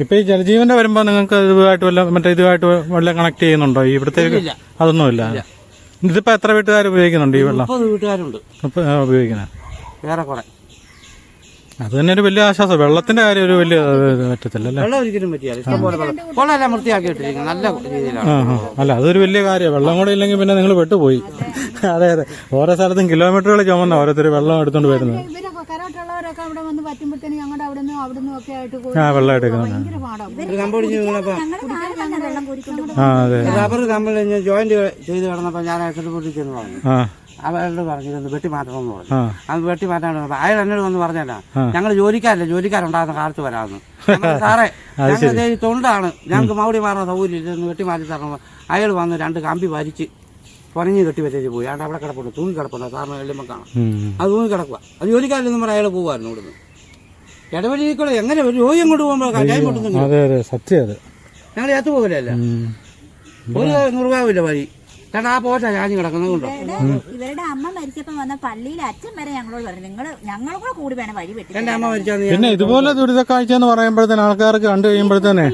Speaker 2: ഇപ്പൊ ഈ ജലജീവന്റെ വരുമ്പോ നിങ്ങൾക്ക് ഇതുമായിട്ട് വല്ല മറ്റേ ഇതുമായിട്ട് വല്ല കണക്ട് ചെയ്യുന്നുണ്ടോ? ഇവിടുത്തെ അതൊന്നുമില്ല. ഇതിപ്പോ എത്ര വീട്ടുകാർ ഉപയോഗിക്കുന്നുണ്ട് ഈ വെള്ളം?
Speaker 4: 30 വീട്ടുകാരുണ്ട്
Speaker 2: ഉപയോഗിക്കുന്നത്.
Speaker 4: വേറെ കുറെ.
Speaker 2: അത് തന്നെ ഒരു വലിയ ആശ്വാസം. വെള്ളത്തിന്റെ കാര്യം ഒരു വലിയ പറ്റത്തില്ലല്ലേ.
Speaker 4: വെള്ളം ഒരിക്കലും പറ്റിയാൽ ഇഷ്ടംപോലെ വെള്ളം വൃത്തിയാക്കിയിട്ടിരിക്കും നല്ല രീതിയിലാണ്.
Speaker 2: അല്ല, അതൊരു വലിയ കാര്യം. വെള്ളം കൂടെ ഇല്ലെങ്കിൽ പിന്നെ നിങ്ങൾ പെട്ടുപോയി. അതെ അതെ, ഓരോ സ്ഥലത്തും കിലോമീറ്ററുകൾ ചുമന്ന ഓരോരുത്തർ വെള്ളം എടുത്തോണ്ട് വരുന്നത്.
Speaker 3: കരോട്ടുള്ളവരൊക്കെ അവിടെ വന്ന് പറ്റുമ്പോഴത്തേനും ഞങ്ങളുടെ അവിടുന്ന് ഒക്കെ ആയിട്ട്
Speaker 2: വെള്ളം എടുക്കുന്നത്
Speaker 4: റബ്ബർ കമ്പനി ജോയിന്റ് ചെയ്ത് കിടന്നപ്പോ ഞാൻ ആശുപത്രി ചെന്ന് പറഞ്ഞു. അവരോട് പറഞ്ഞിരുന്നു വെട്ടി മാറ്റണമെന്ന് പറഞ്ഞു. അത് വെട്ടി മാറ്റാൻ അയാൾ എന്നോട് വന്ന് പറഞ്ഞാ ഞങ്ങൾ ജോലിക്കാരുണ്ടാകുന്ന കാലത്ത് വരാമെന്ന്. സാറേ ഞങ്ങൾ ഈ തൊണ്ടാണ്, ഞങ്ങൾക്ക് മൗടി മാറുന്ന സൗകര്യം ഇല്ലെന്ന് വെട്ടി മാറ്റി തരണം. അയാൾ വന്ന് 2 കമ്പി വലിച്ച് പുറഞ്ഞ് കെട്ടി വെച്ചേച്ച് പോയി. അവിടെ അവിടെ കിടപ്പുണ്ട്, തൂങ്ങി കിടപ്പുണ്ട്. സാറിന് എല്ലുമ്പോൾ കാണാം അത് തൂങ്ങി കിടക്കുക. അത് ജോലിക്കാരില്ലെന്ന് പറഞ്ഞാൽ അയാൾ പോകുമായിരുന്നു ഇവിടുന്ന്. ഇടവഴിക്കൂടെ എങ്ങനെ ഒരു രോഗം കൊണ്ട് പോകുമ്പോൾ കൈ പൊട്ടുന്നു.
Speaker 2: സത്യം.
Speaker 4: ഞങ്ങൾ ചത്തു പോകില്ലല്ലോ, ഒരു നിർവാഹമില്ല വഴി. ആ പോറ്റാ ചാഞ്ഞ് കിടക്കുന്നതുകൊണ്ടോ.
Speaker 3: ഇവരുടെ അമ്മ മരിച്ചപ്പം വന്ന പള്ളിയിൽ അച്ഛൻ വരെ ഞങ്ങളോട് പറഞ്ഞു ഞങ്ങളും കൂടെ കൂടി വേണം വഴി വെട്ടി.
Speaker 4: എന്റെ അമ്മ മരിച്ചാൽ
Speaker 2: പിന്നെ ഇതുപോലെ ദുരിതക്കാഴ്ച എന്ന് പറയുമ്പോഴത്തേന് ആൾക്കാർക്ക് കണ്ടു കഴിയുമ്പോഴത്തേനെ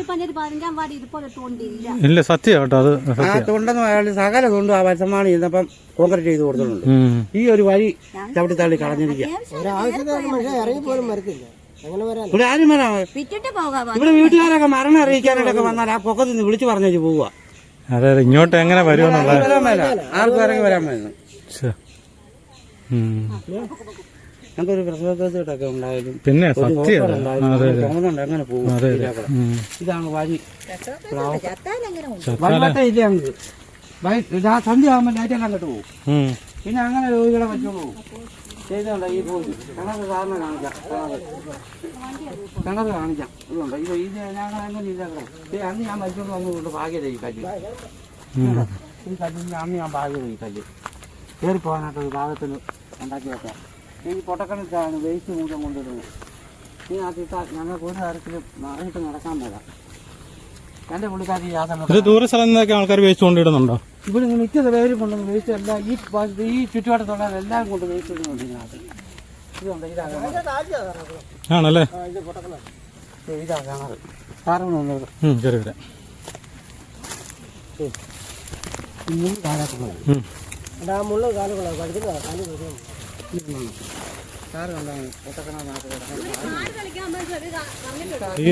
Speaker 2: ഇല്ല. സത്യം കേട്ടോ, അത്
Speaker 4: തൊണ്ടെന്ന് അയാൾ സകല തൊണ്ടും ആ വത്സമാണ് ഇരുന്നപ്പം കോൺക്രീറ്റ് ചെയ്ത് കൊടുത്തിട്ടുണ്ട്. ഈ ഒരു വഴി ചവിട്ടി തള്ളി കളഞ്ഞിരിക്കുക. ഇവിടെ ആരും വരാം. ഇവിടെ വീട്ടുകാരൊക്കെ മരണം അറിയിക്കാനായിട്ടൊക്കെ വന്നാൽ ആ പൊക്കത്ത് നിന്ന് വിളിച്ചു പറഞ്ഞു പോവുക.
Speaker 2: അതെ അതെ, ഇങ്ങോട്ട് എങ്ങനെ വരുമെന്നുള്ള.
Speaker 4: വരാൻ മേല, ആർക്കും ഇറങ്ങി വരാൻ മേല. ഞങ്ങൾക്കൊരു പ്രസവത്തൊക്കെ ഉണ്ടായാലും
Speaker 2: പിന്നെ സത്യം
Speaker 4: തോന്നുന്നുണ്ട് എങ്ങനെ പോകും. ഇതാണ് വഴി. വഴിവട്ടം ഇല്ല ഞങ്ങൾക്ക്. സന്ധ്യ ആകുമ്പോൾ ലൈറ്റെല്ലാം അങ്ങോട്ട് പോകും. പിന്നെ അങ്ങനെ രോഗികളെ പറ്റുള്ളൂ. ചെയ്തുണ്ട് ഈ പോയി കിണറ് സാറിന് കാണിക്കാം. കിണറ് കാണിക്കാം. ഇതുണ്ട് ഇത് ഞങ്ങൾ അങ്ങനെ ഇല്ല. അന്ന് ഞാൻ മരിച്ചോണ്ട് വന്നുകൊണ്ട് ഭാഗ്യത ഈ കല്ല്. ഈ കല്ലിന് അന്ന് ഞാൻ ഭാഗ്യത ഈ കല്ല് കയറി പോകാനായിട്ടൊരു ഭാഗത്തിന് ഉണ്ടാക്കി വെക്കാം. ഈ പൊട്ടക്കണത്താണ് വേസ്റ്റ് മൂലം കൊണ്ടിടുന്നത്. ഈ ആദ്യത്തെ ഞങ്ങൾക്ക് ഒരു തരത്തിലും മറിയിട്ട് നടക്കാൻ മേല. എന്റെ പുള്ളിക്കാരി യാതൊരു
Speaker 2: ദൂര സ്ഥലം നിന്നൊക്കെ ആൾക്കാർ വേസ്റ്റ് കൊണ്ടിടുന്നുണ്ടോ?
Speaker 4: ഇവിടെ മിക്കത് പേര് കൊണ്ടുവന്ന് വേസ്റ്റ് എല്ലാം ഈ ചുറ്റുപാടത്തുള്ള എല്ലാം കൊണ്ട് വേസ്റ്റ് ഇടുന്നുണ്ട് ഇതിനകത്ത്. ഇതുണ്ട് ഇതാണ്
Speaker 2: ആണല്ലേ?
Speaker 4: ഇതാ കാണാറ് സാറിന്
Speaker 2: ശരി വരാം.
Speaker 5: മുള്ളു കാലുകളോ കളിക്കുന്ന കാലു
Speaker 4: സാറ് കണ്ടാണ് പൊട്ടക്കണ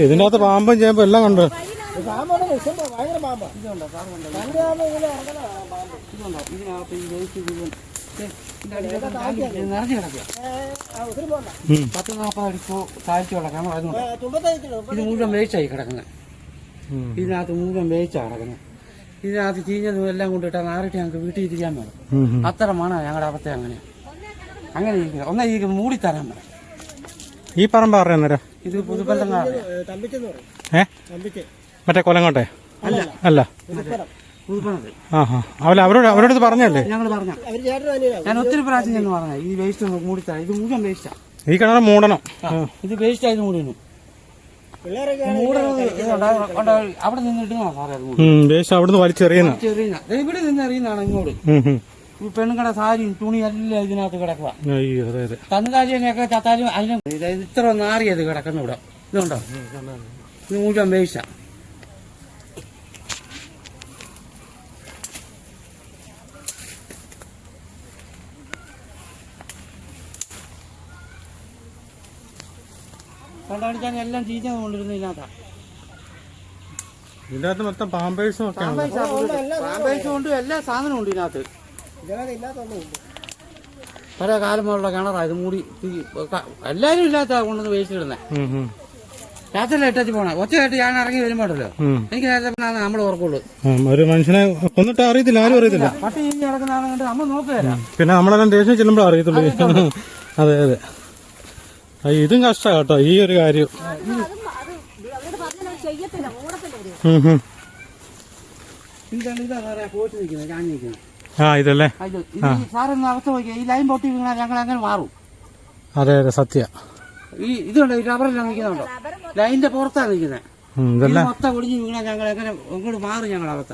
Speaker 2: ഇതിന്റെ അകത്ത് പാമ്പും ചേമ്പും എല്ലാം കണ്ടു.
Speaker 5: പാമ്പാണ് ഭയങ്കര പാമ്പാ.
Speaker 4: ഇതുണ്ടോ സാറ് കണ്ടോ? ഇതുണ്ടോ ഇതിനകത്ത് ഈ വേസ്റ്റ് മുഴുവൻ നിറഞ്ഞു കിടക്കുക. 10-40 അടിക്കോ താഴ്ച കിടക്കണം. ഇത് മുഴുവൻ വേസ്റ്റായി കിടക്കുന്നത്. ഇതിനകത്ത് മുഴുവൻ വേസ്റ്റാണ് കിടക്കുന്നത്. ഇതിനകത്ത് ചീഞ്ഞതും എല്ലാം കൊണ്ടിട്ടാൽ നാറിട്ട് ഞങ്ങൾക്ക് വീട്ടിൽ ഇരിക്കാൻ വേണം. അത്ര മണ ഞങ്ങളുടെ അവസ്ഥ അങ്ങനെ അങ്ങനെ ഇരിക്കുന്നത്. ഒന്നേ ഈ മൂടിത്തരാൻ വേണം.
Speaker 2: ഈ പറമ്പ് ആരുടെ അന്നേരം?
Speaker 4: ഇത് പുതുപ്പല്ലങ്ങാട്.
Speaker 2: മറ്റേ കൊലങ്ങോട്ടെ
Speaker 4: അല്ല
Speaker 2: അല്ല
Speaker 4: പുതുപ്പണത്.
Speaker 2: അവരോട് പറഞ്ഞല്ലേ?
Speaker 4: ഞങ്ങൾ പറഞ്ഞ ഞാൻ ഒത്തിരി പ്രാവശ്യം ചെന്ന് പറഞ്ഞ ഈ വേസ്റ്റ് മൂടിത്തരാം. ഇത് മുഴുവൻ വേസ്റ്റാ.
Speaker 2: ഈ കിണറ് മൂടണം.
Speaker 4: ഇത് വേസ്റ്റ് ആയത് മൂടിനു അവിടെ നിന്ന് ഇടുന്ന സാറേ. അത്
Speaker 2: വേസ്റ്റ് അവിടുന്ന് വലിച്ചെറിയുന്ന
Speaker 4: ചെറിയുന്ന ഇവിടെ നിന്ന് എറിയുന്നതാണ് ഇങ്ങോട്ട്. ഈ പെണ്ണുങ്ങളുടെ സാരിയും തുണി എല്ലാം ഇതിനകത്ത് കിടക്കുക. കന്നുകാലിയൊക്കെ ചത്താലും അതിന് ഇത്ര നാറിയത് കിടക്കുന്ന ഇവിടെ. ഇതുണ്ടോ? ഇത് മുഴുവൻ വേസ്റ്റാ. കണ്ടാണിച്ചാൽ എല്ലാം ചീച്ച കൊണ്ടിരുന്ന ഇതിനകത്താ.
Speaker 2: ഇതിനകത്ത് മൊത്തം പാമ്പേഴ്സും ഒക്കെ
Speaker 4: പാമ്പേഴ്സും ഉണ്ട്, എല്ലാ സാധനവും ഉണ്ട് ഇതിനകത്ത്. പല കാലമുള്ള കിണറാ ഇത്. മൂടി എല്ലാരും ഇല്ലാത്ത കൊണ്ടുവന്ന് വേസ്റ്റ് ഇടുന്നേ. രാത്രിയിലെ ഇട്ടു പോണേ. ഒച്ചയായിട്ട് ഞാൻ ഇറങ്ങി വരുമ്പോണ്ടല്ലോ എനിക്ക് നേരത്തെ നമ്മൾ ഓർക്കുള്ളൂ.
Speaker 2: ഒരു മനുഷ്യനെ കൊന്നിട്ട് അറിയത്തില്ല, ആരും അറിയത്തില്ല.
Speaker 4: പട്ടി ഇനി കിടക്കുന്നതാണ് കണ്ട് നമ്മൾ നോക്കുകയല്ല.
Speaker 2: പിന്നെ നമ്മളെല്ലാം ദേഷ്യം ചെല്ലുമ്പോൾ അറിയത്തുള്ളൂ. അതെ അതെ, ഇതും കഷ്ട കേട്ടോ ഈ ഒരു കാര്യം. ഇതല്ലേ
Speaker 4: സാറൊന്ന് അവസ്ഥ നോക്കിയാൽ ഈ ലൈൻ പൊട്ടി വീണാൽ ഞങ്ങൾ അങ്ങനെ മാറും.
Speaker 2: അതെ അതെ സത്യ.
Speaker 4: ഈ ഇതുണ്ടോ ഈ റബ്ബറെല്ലാം നിൽക്കുന്നുണ്ടോ? ലൈനിന്റെ പുറത്താണ് നിൽക്കുന്നത്. മൊത്തം ഒടിഞ്ഞ് വീണാൽ ഞങ്ങൾ എങ്ങനെ ഇങ്ങോട്ട് മാറും ഞങ്ങളുടെ അവസ്ഥ.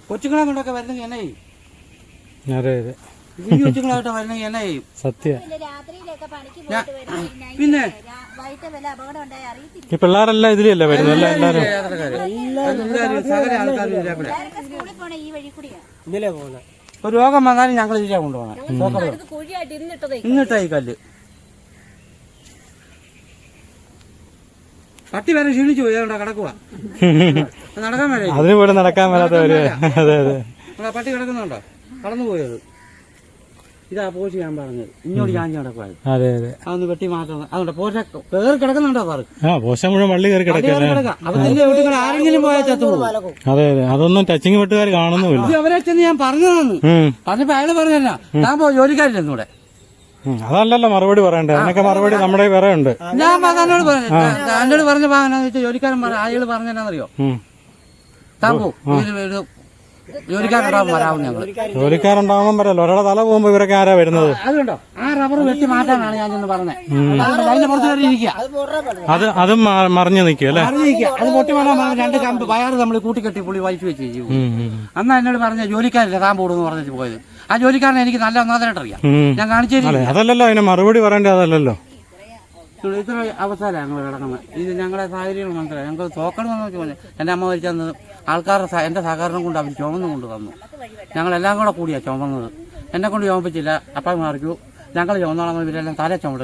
Speaker 4: കൊച്ചുങ്ങളെ കൊണ്ടൊക്കെ വരുന്നെങ്കിൽ എന്നെ ചെയ്യും.
Speaker 2: അതെ അതെ,
Speaker 4: കൊച്ചുങ്ങളായിട്ട് വരുന്നെങ്കിൽ എന്നെ ചെയ്യും.
Speaker 2: സത്യ.
Speaker 4: പിന്നെ
Speaker 2: ഈ പിള്ളേരെല്ലാം ഇതിലല്ലേ വരുന്നത്? എല്ലാരും
Speaker 4: സകല ആൾക്കാരും ഇതിലേ പോകുന്നത്. ഒരു രോഗം വന്നാലും ഞങ്ങൾ ഇതിലേ കൊണ്ടുപോകണം. ഇന്നിട്ടായി കല്ല്. പട്ടി വരെ ക്ഷീണിച്ചു പോയി കിടക്കുക. നടക്കാൻ വരെ
Speaker 2: അതിന് പോലും നടക്കാൻ മേലാത്തവര്. അതെ അതെ,
Speaker 4: പട്ടി കിടക്കുന്നുണ്ടോ? കടന്നു പോയത്. ഇതാ പോഷ ഞാൻ പറഞ്ഞത്. ഇങ്ങോട്ട് ഞാൻ കിടക്കുവായിരുന്നു.
Speaker 2: അതെ അതെ,
Speaker 4: അതൊന്ന് വെട്ടി മാറ്റണം. അതുകൊണ്ട് പോഷ കയറി കിടക്കുന്നുണ്ടോ സാറ്?
Speaker 2: പോഷ മുഴുവൻ വള്ളി കയറി കിടക്കുക.
Speaker 4: അവന്റെ വീട്ടുകൾ ആരെങ്കിലും പോയാൽ ചത്തുപോകും.
Speaker 2: അതെ അതെ, അതൊന്നും ടച്ചിങ് വെട്ടുകാർ കാണുന്നുമില്ല.
Speaker 4: അവരെ ചെന്ന് ഞാൻ പറഞ്ഞതാണ്. പറഞ്ഞപ്പോ അയാള് പറഞ്ഞല്ല ഞാൻ ജോലിക്കാരില്ലെന്നൂടെ.
Speaker 2: അതല്ലല്ലോ മറുപടി പറയണ്ടേ? അതിനൊക്കെ മറുപടി നമ്മുടെ വേറെ ഉണ്ട്.
Speaker 4: ഞാൻ എന്നോട് പറഞ്ഞു. എന്നോട് പറഞ്ഞപ്പോ എന്നാന്ന് വെച്ചാൽ ജോലിക്കാരൻ അയാള് പറഞ്ഞെന്നാന്നറിയോ? താൻ പോ, ജോലിക്കാരുണ്ടാവും വരാവും ഞങ്ങൾ.
Speaker 2: ജോലിക്കാരുണ്ടാവുമ്പോൾ പറയല്ലോ, ഒരാളെ തല പോകുമ്പോ ഇവരൊക്കെ ആരാ വരുന്നത്?
Speaker 4: അതുകൊണ്ടോ ആ റബ്ബർ വെട്ടി മാറ്റാനാണ് ഞാൻ ചെന്ന് പറഞ്ഞത്. അതിന്റെ പുറത്ത് കയറി ഇരിക്കുക.
Speaker 2: അതും മറിഞ്ഞു നിൽക്കുക അല്ലേ?
Speaker 4: അത് പൊട്ടി വേണം. രണ്ട് കമ്പ് വയറ് നമ്മൾ കൂട്ടിക്കെട്ടി പുള്ളി വലിച്ചു വെച്ച് ചെയ്യും. അന്നാ എന്നോട് പറഞ്ഞ ജോലിക്കാരില്ല താൻ പോടുന്ന് പറഞ്ഞിട്ട് പോയത്. ആ ജോലിക്കാരനെ എനിക്ക് നല്ല ഒന്നാമതായിട്ട് അറിയാം. ഞാൻ കാണിച്ചു തരും.
Speaker 2: അതല്ലല്ലോ അതിന് മറുപടി പറയേണ്ടത്. അതല്ലല്ലോ
Speaker 4: ഇത്ര അവസ്ഥയിലാണ് ഞങ്ങൾ കിടക്കുന്നത്. ഇത് ഞങ്ങളുടെ സാഹചര്യങ്ങൾ മനസ്സിലായി. ഞങ്ങൾ തോക്കണമെന്ന് വെച്ചാൽ എൻ്റെ അമ്മ മരിച്ചന്ന് ആൾക്കാരുടെ എൻ്റെ സഹകരണം കൊണ്ട് അവർ ചുമന്ന് കൊണ്ട് തന്നു. ഞങ്ങളെല്ലാം കൂടെ കൂടിയാണ് ചുമന്നത്. എന്നെ കൊണ്ട് ചുമപ്പിച്ചില്ല. അപ്പം മാറിക്കൂ ഞങ്ങൾ ചുമന്നോളം ഇവരെല്ലാം തല ചുമന്ന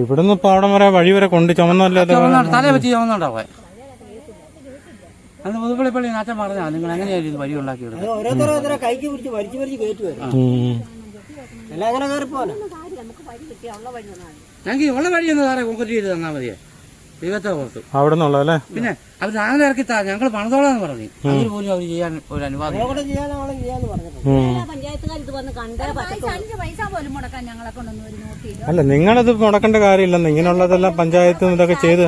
Speaker 2: ഇവിടുന്ന് ഇപ്പൊ അവിടെ വരെ വഴി വരെ കൊണ്ട് ചുമന്നല്ലേ?
Speaker 4: തല വെച്ച് ചുമന്നുണ്ടാവേ. അന്ന് മുതുപ്പള്ളിപ്പള്ളി നാട്ടം പറഞ്ഞാ നിങ്ങൾ എങ്ങനെയായിരുന്നു ഇത് വഴി ഉണ്ടാക്കിയെടുത്തത്?
Speaker 5: ഓരോരുത്തരോരുത്തരെ കൈക്ക് പിടിച്ച് വലിച്ചു കയറ്റുമായിരുന്നു. എല്ലാം അങ്ങനെ കയറിപ്പോല.
Speaker 4: ഞങ്ങൾക്ക് ഉള്ള വഴിയൊന്ന് സാറേ കോൺക്രീറ്റ് ചെയ്ത് തന്നാൽ മതിയേ, ദൈവത്തെ ഓർത്ത്.
Speaker 2: അവിടെ നിന്നുള്ള
Speaker 4: പിന്നെ അവർ സാധനം ഇറക്കി ഞങ്ങൾ പണിതോളാന്ന് പറഞ്ഞു. അതിന് പോലും അവർ ചെയ്യാൻ ഒരു അനുവാദം.
Speaker 5: ചെയ്യാന്ന് പറഞ്ഞിട്ടുണ്ട്.
Speaker 1: പഞ്ചായത്തുകാർ ഇത് വന്ന് കണ്ടേ പറ്റത്തുള്ളൂ.
Speaker 3: 5 പൈസ പോലും മുടക്കാൻ ഞങ്ങളെ കൊണ്ടൊന്നും ഒരു നോക്കിയില്ല.
Speaker 2: അല്ല, നിങ്ങളത് മുടക്കേണ്ട കാര്യമില്ലെന്ന്. ഇങ്ങനെയുള്ളതെല്ലാം പഞ്ചായത്ത് ഇതൊക്കെ ചെയ്ത്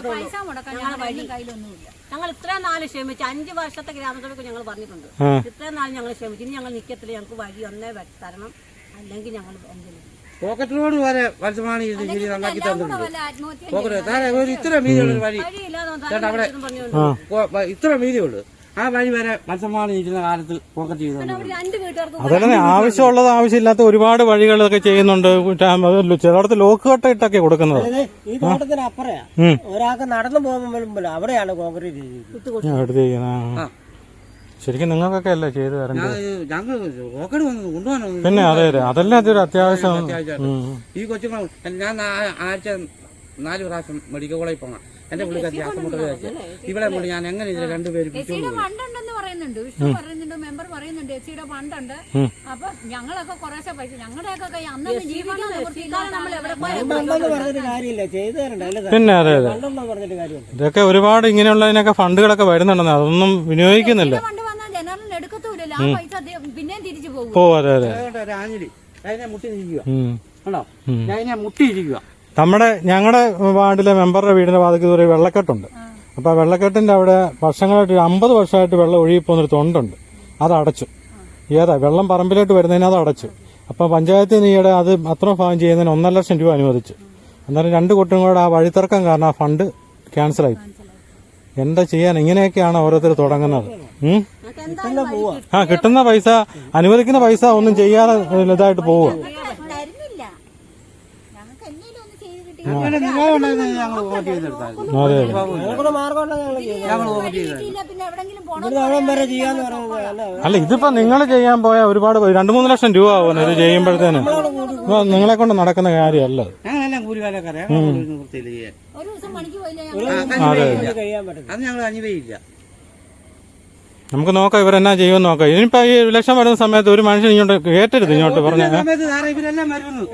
Speaker 3: പൈസ മുടക്കാൻ ഞങ്ങളുടെ കയ്യിലൊന്നുമില്ല.
Speaker 1: ഞങ്ങൾ ഇത്രയും നാല് ക്ഷമിച്ചു. 5 വർഷത്തെ ഗ്രാമസഭയ്ക്ക് ഞങ്ങൾ പറഞ്ഞിട്ടുണ്ട്. ഇത്രയും നാൾ ഞങ്ങൾ ക്ഷമിച്ചു. ഇനി ഞങ്ങൾ നിൽക്കത്തില്ല. ഞങ്ങൾക്ക് വഴി ഒന്നേ തരണം, അല്ലെങ്കിൽ ഞങ്ങൾ എന്തെങ്കിലും
Speaker 4: പോക്കറ്റ് റോഡ് വരെ വലസമാണി ശരി നന്നാക്കി തന്നിട്ടുണ്ട്. ഇത്ര വീതിയുള്ള ഒരു വഴി അവിടെ ഇത്ര വീതിയുള്ളൂ. ആ വഴി വരെ വലസമാണി ഇരിക്കുന്ന കാലത്ത് പോക്കറ്റ് ചെയ്തു.
Speaker 1: 2 വീട്ടുകാർക്ക്
Speaker 2: അതല്ലേ ആവശ്യമുള്ളത് ആവശ്യമില്ലാത്ത ഒരുപാട് വഴികളൊക്കെ ചെയ്യുന്നുണ്ട്. ചിലയിടത്ത് ലോക്ക് കട്ട ഇട്ടൊക്കെ കൊടുക്കുന്നത്.
Speaker 5: ഈ തോട്ടത്തിന് അപ്പുറയാ ഒരാൾക്ക് നടന്നു പോകുമ്പോൾ അവിടെയാണ് കോൺക്രീറ്റ് ചെയ്തത്.
Speaker 2: ശരിക്കും നിങ്ങൾക്കൊക്കെ അല്ലേ ചെയ്തു തരേണ്ടത്?
Speaker 4: ഞങ്ങൾ റോക്കറ്റ് വന്നത് കൊണ്ടുപോകാനോ?
Speaker 2: പിന്നെ അതെ അതല്ലേ അതൊരു അത്യാവശ്യം.
Speaker 4: ഈ കൊച്ചുങ്ങൾ ഞാൻ ആഴ്ച 4 പ്രാവശ്യം മെഡിക്കൽ കോളേജിൽ പോകണം. എന്റെ പുള്ളിക്കാരി ആശുപത്രി വെച്ച് ഇവിടെ കൊണ്ട് ഞാൻ എങ്ങനെ ഇതിൽ രണ്ടുപേരും
Speaker 3: ഫണ്ടുണ്ടെന്ന് പറയുന്നുണ്ട്, വിഷ്ണു പറയുന്നുണ്ട്, മെമ്പർ പറയുന്നുണ്ട് എസിയുടെ ഫണ്ടുണ്ട്. അപ്പൊ ഞങ്ങളൊക്കെ കുറേശ്ശെ പൈസ ഞങ്ങളുടെയൊക്കെ അന്നൊന്നും ജീവിക്കാൻ
Speaker 5: പറഞ്ഞിട്ട് കാര്യമില്ല, ചെയ്തു തരണ്ട.
Speaker 2: പിന്നെ അതെ
Speaker 5: പറഞ്ഞിട്ട് കാര്യമില്ല.
Speaker 2: ഇതൊക്കെ ഒരുപാട് ഇങ്ങനെയുള്ളതിനൊക്കെ ഫണ്ടുകളൊക്കെ വരുന്നുണ്ടെന്ന് അതൊന്നും വിനിയോഗിക്കുന്നില്ല.
Speaker 3: ഫണ്ട് വന്നാൽ ജനറലിന് എടുക്കത്തൂലല്ലോ, ആ പൈസ പിന്നെയും തിരിച്ചു പോകും.
Speaker 2: ഓ അതെ
Speaker 4: ആഞ്ഞിലി അതിനെ മുട്ടിയിരിക്കുക ആണോ, അതിനെ മുട്ടിയിരിക്കുക.
Speaker 2: ഞങ്ങളുടെ വാർഡിലെ മെമ്പറുടെ വീടിന്റെ വാതിക്ക് ദൂരെ വെള്ളക്കെട്ടുണ്ട്. അപ്പൊ ആ വെള്ളക്കെട്ടിന്റെ അവിടെ വർഷങ്ങളായിട്ട് 50 വർഷമായിട്ട് വെള്ളം ഒഴുകിപ്പോകുന്നൊരു തൊണ്ടുണ്ട്. അത് അടച്ചു. വെള്ളം പറമ്പിലോട്ട് വരുന്നതിന് അത് അടച്ചു. അപ്പൊ പഞ്ചായത്തിന് ഈയിടെ അത് അത്രയും ഭാഗം ചെയ്യുന്നതിന് 1.5 ലക്ഷം രൂപ അനുവദിച്ചു. എന്നാലും 2 കൂട്ടരും കൂടെ ആ വഴിത്തർക്കം കാരണം ആ ഫണ്ട് ക്യാൻസലായി. എന്താ ചെയ്യാൻ? ഇങ്ങനെയൊക്കെയാണ് ഓരോരുത്തർ തുടങ്ങുന്നത്. കിട്ടുന്ന പൈസ, അനുവദിക്കുന്ന പൈസ ഒന്നും ചെയ്യാതെ ഇതായിട്ട് പോവുക.
Speaker 4: അങ്ങനെ ഞങ്ങൾ വോട്ട് ചെയ്തെടുത്തായിരുന്നു.
Speaker 2: അല്ല, ഇതിപ്പോ നിങ്ങൾ ചെയ്യാൻ പോയാൽ ഒരുപാട് 2-3 ലക്ഷം രൂപ ആവും ഇത് ചെയ്യുമ്പോഴത്തേന്. നിങ്ങളെ കൊണ്ട് നടക്കുന്ന കാര്യമല്ല.
Speaker 4: ഞങ്ങളെല്ലാം കൂലിവേലക്കാരെ അത് ഞങ്ങൾ അനുഭവിക്കില്ല.
Speaker 2: നമുക്ക് നോക്കാം ഇവരെന്നാ ചെയ്യുമെന്ന് നോക്കാം. ഇനിയിപ്പോ ഈ ഇലക്ഷൻ വരുന്ന സമയത്ത് ഒരു മനുഷ്യൻ ഇങ്ങോട്ട് കേട്ടരുത്. ഇങ്ങോട്ട് പറഞ്ഞ
Speaker 4: ഇവരെല്ലാം വരുന്നു,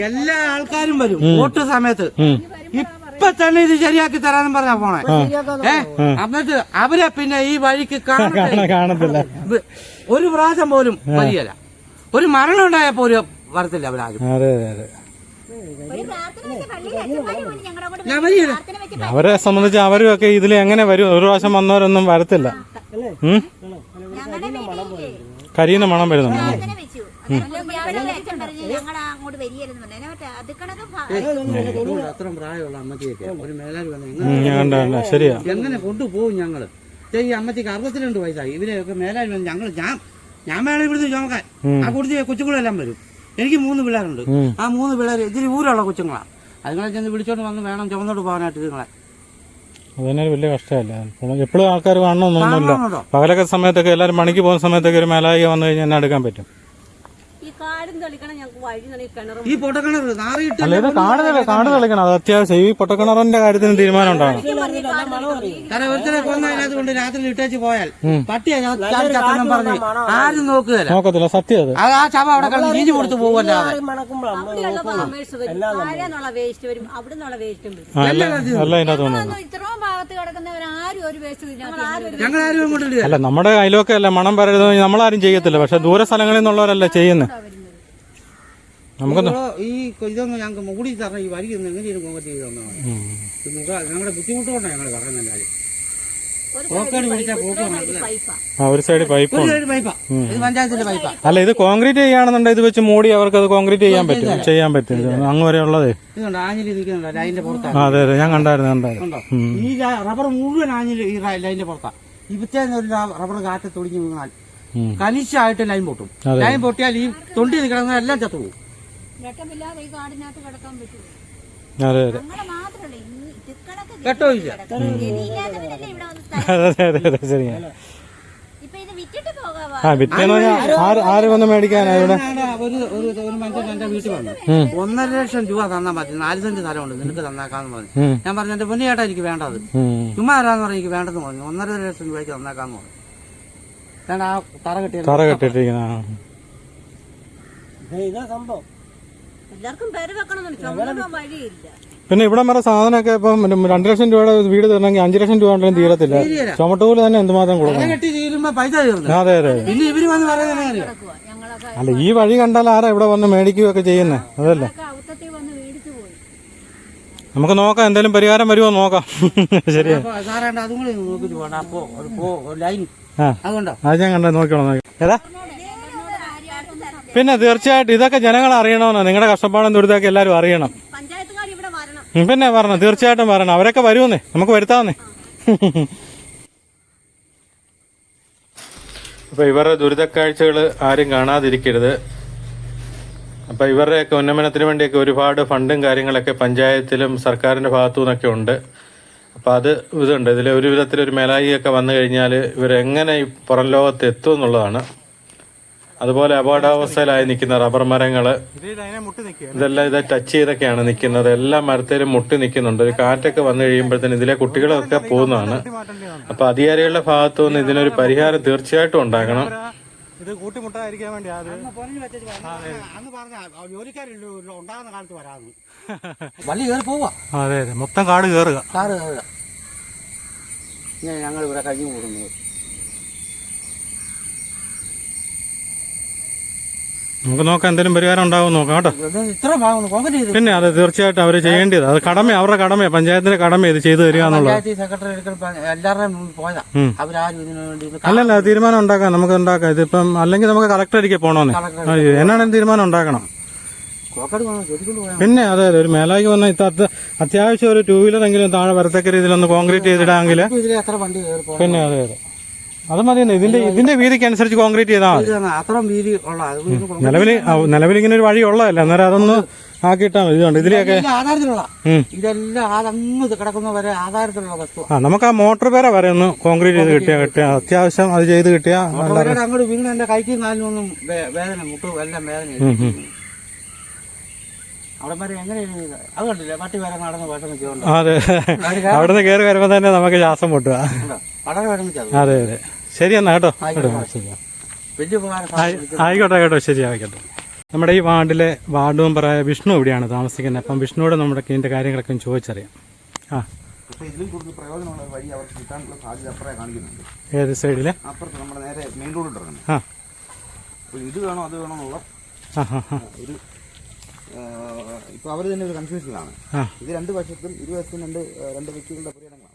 Speaker 4: എല്ലാ ആൾക്കാരും വരും വോട്ട് സമയത്ത്. ഇപ്പൊ തന്നെ ഇത് ശരിയാക്കി തരാന്ന് പറഞ്ഞാ പോണേ. എന്നിട്ട് അവരെ പിന്നെ ഈ വഴിക്ക്
Speaker 2: കാണത്തില്ല.
Speaker 4: ഒരു പ്രാവശ്യം പോലും വരികയില്ല. ഒരു മരണം ഉണ്ടായപ്പോ ഒരു വരത്തില്ല അവരാരും.
Speaker 2: അതെ അതെ. അവരെ സംബന്ധിച്ച് അവരുമൊക്കെ ഇതിൽ എങ്ങനെ വരും? ഒരു പ്രാവശ്യം വന്നവരൊന്നും വരത്തില്ല. കരിയുന്ന മണം വരുന്നുണ്ട്.
Speaker 4: അത്ര പ്രായമുള്ള അമ്മച്ചിയൊക്കെ ഒരു മേലാൽ
Speaker 2: വന്നു ശരിയാ.
Speaker 4: എങ്ങനെ കൊണ്ടുപോകും ഞങ്ങള്? ഈ അമ്മച്ചിക്ക് 62 വയസ്സായി. ഇവരെയൊക്കെ മേലാൽ വന്ന് ഞാൻ വേണം ഇവിടുന്ന് ചോക്കാൻ. ആ കൂടുതൽ കൊച്ചുങ്ങളെല്ലാം വരും. എനിക്ക് 3 പിള്ളേരുണ്ട്. ആ 3 പിള്ളേർ ഇതിരി ഊരുള്ള കൊച്ചുങ്ങളാണ്. അതുങ്ങളെ ചെന്ന് വിളിച്ചോണ്ട് വന്ന് വേണം ചുമന്നോട്ട് പോകാനായിട്ട് ഇതുങ്ങളെ.
Speaker 2: അതന്നെ വലിയ കഷ്ടമല്ല. എപ്പോഴും ആൾക്കാർ കാണണമെന്നൊന്നുമില്ല. പകലൊക്കെ സമയത്തൊക്കെ എല്ലാവരും പണിക്ക് പോകുന്ന സമയത്തൊക്കെ ഒരു മേലായി വന്നു കഴിഞ്ഞാൽ എന്നെ എടുക്കാൻ പറ്റും.
Speaker 4: ഈ പൊട്ടക്കിണർ
Speaker 2: അല്ല, ഇത് കാട് തെളിക്കണം. അത് അത്യാവശ്യം. ഈ പൊട്ടക്കിണറിന്റെ കാര്യത്തിന് തീരുമാനം ഉണ്ടാകണം.
Speaker 4: കൊണ്ട് രാത്രി ഇട്ടേച്ച് പോയാൽ പട്ടിയെ പറഞ്ഞ് ആരും
Speaker 2: നോക്കത്തില്ല. സത്യം അത്.
Speaker 4: ആ ചവ അവിടെ കളഞ്ഞ് നീതി കൊടുത്തു പോകുമല്ലാതെ.
Speaker 2: അല്ല, ഇതിനകത്ത് തോന്നുന്നു. അല്ല, നമ്മുടെ അയലൊക്കെ അല്ല മണം പരരുന്നത് നമ്മളാരും ചെയ്യത്തില്ല. പക്ഷെ ദൂര സ്ഥലങ്ങളിൽ നിന്നുള്ളവരല്ല ചെയ്യുന്നത്. നമുക്ക്
Speaker 4: ഈ ഇതൊന്നും ഞങ്ങൾക്ക് മൂടി തരണം. ഈ വരി ഒന്നും എങ്ങനെയും കോൺക്രീറ്റ് ചെയ്ത് തന്നതാണ്. ഞങ്ങളുടെ ബുദ്ധിമുട്ടുകൊണ്ടാണ് ഞങ്ങൾ പറയുന്നത്.
Speaker 2: ഒരു സൈഡ് പൈപ്പ്,
Speaker 4: ഇത് പഞ്ചായത്തിന്റെ പൈപ്പാ.
Speaker 2: അല്ല, ഇത് കോൺക്രീറ്റ് ചെയ്യുകയാണെന്നുണ്ടെങ്കിൽ ഇത് വെച്ച് മൂടി അവർക്ക് അത് കോൺക്രീറ്റ് ചെയ്യാൻ പറ്റും. അങ്ങ് വരെ ഉള്ളതേ.
Speaker 4: ഇതുണ്ട് ആഞ്ഞിലി നിൽക്കുന്നുണ്ടോ ലൈനിന്റെ പുറത്താണ്.
Speaker 2: അതെ അതെ, ഞാൻ കണ്ടായിരുന്നു.
Speaker 4: ഈ റബ്ബർ മുഴുവൻ ആഞ്ഞിലി ഈ ലൈനിന്റെ പുറത്താണ്. ഇവിടുത്തേന്ന് ഒരു റബ്ബർ കാറ്റ് തുടിഞ്ഞു വീണാൽ കനിശായിട്ട് ലൈൻ പൊട്ടും. ലൈൻ പൊട്ടിയാൽ ഈ തൊണ്ടി നിൽക്കുന്ന എല്ലാം ചത്തുപോകും.
Speaker 2: അതെ അതെ.
Speaker 4: കേട്ടോ ഇല്ല.
Speaker 2: അതെ അതെ അതെ, ശരിയാ. ആ വിറ്റെന്ന് പറഞ്ഞാൽ ആര് വന്ന് മേടിക്കാനാ ഇവിടെ?
Speaker 4: ഒരു മനുഷ്യൻ എന്റെ വീട്ടിൽ വന്നു 1.5 ലക്ഷം രൂപ തന്നാൽ മതി, 4 സെന്റ് സ്ഥലമുണ്ട്, നിനക്ക് തന്നേക്കാന്ന് പറഞ്ഞു. ഞാൻ പറഞ്ഞു എന്റെ പൊന്നു ചേട്ടാ എനിക്ക് വേണ്ടത്, ചുമ്മാ ആരാന്ന് പറഞ്ഞു, എനിക്ക് വേണ്ടെന്ന് പറഞ്ഞു. 1.5 ലക്ഷം രൂപയ്ക്ക് തന്നേക്കാന്ന് പറഞ്ഞു. ഞാൻ ആ തറ
Speaker 2: കെട്ടിട്ടിരിക്കുന്ന
Speaker 5: ഇതാ സംഭവം.
Speaker 1: എല്ലാവർക്കും പേര് വെക്കണമെന്ന് ചുമതല വഴിയില്ല.
Speaker 2: പിന്നെ ഇവിടെ വരെ സാധനമൊക്കെ ഇപ്പം 2 ലക്ഷം രൂപയുടെ വീട് തരണമെങ്കിൽ 5 ലക്ഷം രൂപ ഉണ്ടെങ്കിലും തീരത്തില്ല. ചുമട്ടുകൂലി തന്നെ എന്തുമാത്രം കൊടുക്കണം.
Speaker 4: കെട്ടി തീരുമ്പോ പൈസ തീർന്നു.
Speaker 2: അതെ അതെ.
Speaker 4: പിന്നെ ഇവര് വന്ന് പറയുന്നത്
Speaker 2: അല്ല ഈ വഴി കണ്ടാൽ ആരാ ഇവിടെ വന്ന് മേടിക്കുകയൊക്കെ ചെയ്യുന്നത്? അതല്ലേ നമുക്ക് നോക്കാം, എന്തെങ്കിലും പരിഹാരം വരുമോ നോക്കാം. ശരിയാ
Speaker 4: സാറേണ്ട അതും കൂടി നോക്കിട്ട് പോകണ്ട. അപ്പോ ലൈൻ അതുകൊണ്ടോ
Speaker 2: അത് ഞാൻ കണ്ട നോക്കിക്കോളാം. ഏതാ പിന്നെ തീർച്ചയായിട്ടും ഇതൊക്കെ ജനങ്ങൾ അറിയണമെന്നാ, നിങ്ങളുടെ കഷ്ടപ്പാടും ദുരിതമൊക്കെ എല്ലാവരും അറിയണം.
Speaker 1: പഞ്ചായത്തുകാർ ഇവിടെ വരണം.
Speaker 2: പിന്നെ വരണം, തീർച്ചയായിട്ടും വരണം. അവരൊക്കെ വരുമെന്നേ, നമുക്ക് വരുത്താവുന്നേ. അപ്പൊ ഇവരുടെ ദുരിതക്കാഴ്ചകൾ ആരും കാണാതിരിക്കരുത്. അപ്പൊ ഇവരുടെയൊക്കെ ഉന്നമനത്തിന് വേണ്ടിയൊക്കെ ഒരുപാട് ഫണ്ടും കാര്യങ്ങളൊക്കെ പഞ്ചായത്തിലും സർക്കാരിന്റെ ഭാഗത്തു നിന്നൊക്കെ ഉണ്ട്. അപ്പൊ അത് ഇതുണ്ട്. ഇതിൽ ഒരു വിധത്തിലൊരു മേലായിയൊക്കെ വന്നു കഴിഞ്ഞാൽ ഇവരെങ്ങനെ ഈ പുറം ലോകത്ത് എത്തും എന്നുള്ളതാണ്. അതുപോലെ അപകടാവസ്ഥയിലായി നിൽക്കുന്ന റബ്ബർ മരങ്ങള് ഇതെല്ലാം ഇത് ടച്ച് ചെയ്തൊക്കെയാണ് നിൽക്കുന്നത്. എല്ലാ മരത്തിലും മുട്ടി നിൽക്കുന്നുണ്ട്. ഒരു കാറ്റൊക്കെ വന്നു കഴിയുമ്പോഴത്തേന് ഇതിലെ കുട്ടികളൊക്കെ പോകുന്നതാണ്. അപ്പൊ അധികാരികളുടെ ഭാഗത്തു നിന്ന് ഇതിനൊരു പരിഹാരം തീർച്ചയായിട്ടും ഉണ്ടാക്കണം. ഇത് കൂട്ടിമുട്ടാതിരിക്കാൻ വേണ്ടി
Speaker 4: ഉണ്ടാകുന്ന കാലത്ത് വരാതെ വള്ളി കയറി പോവാ.
Speaker 2: അതെ അതെ, മൊത്തം കാട് കയറുക.
Speaker 4: ഞങ്ങൾ ഇവിടെ കഴിഞ്ഞു കൂടുന്നത്.
Speaker 2: നമുക്ക് നോക്കാം, എന്തെങ്കിലും പരിഹാരം ഉണ്ടാവും നോക്കാം കേട്ടോ.
Speaker 4: ഇത്ര ഭാഗം കോൺക്രീറ്റ് ചെയ്തു.
Speaker 2: പിന്നെ അത് തീർച്ചയായിട്ടും അവർ ചെയ്യേണ്ടത്, അത് കടമ, അവരുടെ കടമ, പഞ്ചായത്തിന്റെ കടമ ഇത് ചെയ്തു തരിക എന്നുള്ളത്.
Speaker 4: സെക്രട്ടറി എല്ലാവരുടെയും പോയതാ, അവരാരും ഇതിനു വേണ്ടി.
Speaker 2: അല്ലല്ല, തീരുമാനം ഉണ്ടാക്കാം, നമുക്ക് ഉണ്ടാക്കാം. ഇതിപ്പം അല്ലെങ്കിൽ നമുക്ക് കളക്ടറിലേക്ക് പോകണമെന്നേ, എന്നാണെങ്കിലും തീരുമാനം ഉണ്ടാക്കണം. പിന്നെ അതെ അതെ, ഒരു മേലാക്കി വന്നാൽ അത്യാവശ്യം ഒരു 2 വീലറെങ്കിലും താഴെ വരത്തക്ക രീതിയിലൊന്ന് കോൺക്രീറ്റ് ചെയ്തിടാമെങ്കിൽ പിന്നെ അതെ അതെ അത് മതി. ഇതിന്റെ വീതിക്ക് അനുസരിച്ച് കോൺക്രീറ്റ് ചെയ്താൽ മതി. നിലവിൽ ഇങ്ങനെ ഒരു വഴി ഉള്ളതല്ല, അന്നേരം അതൊന്ന് ആക്കിയിട്ടാ മതി. ഇതുണ്ട് ഇതിലെയൊക്കെ നമുക്ക് ആ മോട്ടോർ പേര വരെ ഒന്ന് കോൺക്രീറ്റ് ചെയ്ത് കിട്ടിയാ അത്യാവശ്യം അത് ചെയ്ത് കിട്ടിയാ
Speaker 4: അങ്ങോട്ട് വീണ് എന്റെ കൈക്കും കാലിനൊന്നും വേദന, മുട്ടും എല്ലാം വേദന.
Speaker 2: അതെ, അവിടുന്ന് കയറി വരുമ്പോ തന്നെ നമുക്ക് ശ്വാസം പൊട്ടുക. അതെ അതെ, ശരി എന്നാ കേട്ടോ. ആയിക്കോട്ടെ കേട്ടോ, ശരി ആയിക്കോട്ടെ. നമ്മുടെ ഈ വാർഡിലെ വാർഡ് മെമ്പറായ വിഷ്ണു ഇവിടെയാണ് താമസിക്കുന്നത്. അപ്പം വിഷ്ണുവോട് നമ്മുടെ ഇതിന്റെ കാര്യങ്ങളൊക്കെ ചോദിച്ചറിയാം. ഏത് സൈഡിലെ?
Speaker 4: ഇത് വേണോ അത് വേണോ എന്നുള്ള ഇപ്പൊ അവര് തന്നെ ഒരു കൺഫ്യൂഷനിലാണ്. ഇത് 2 വശത്തും ഇരുവശത്തും രണ്ട് വ്യക്തികളുടെ പുരയിടങ്ങളാണ്.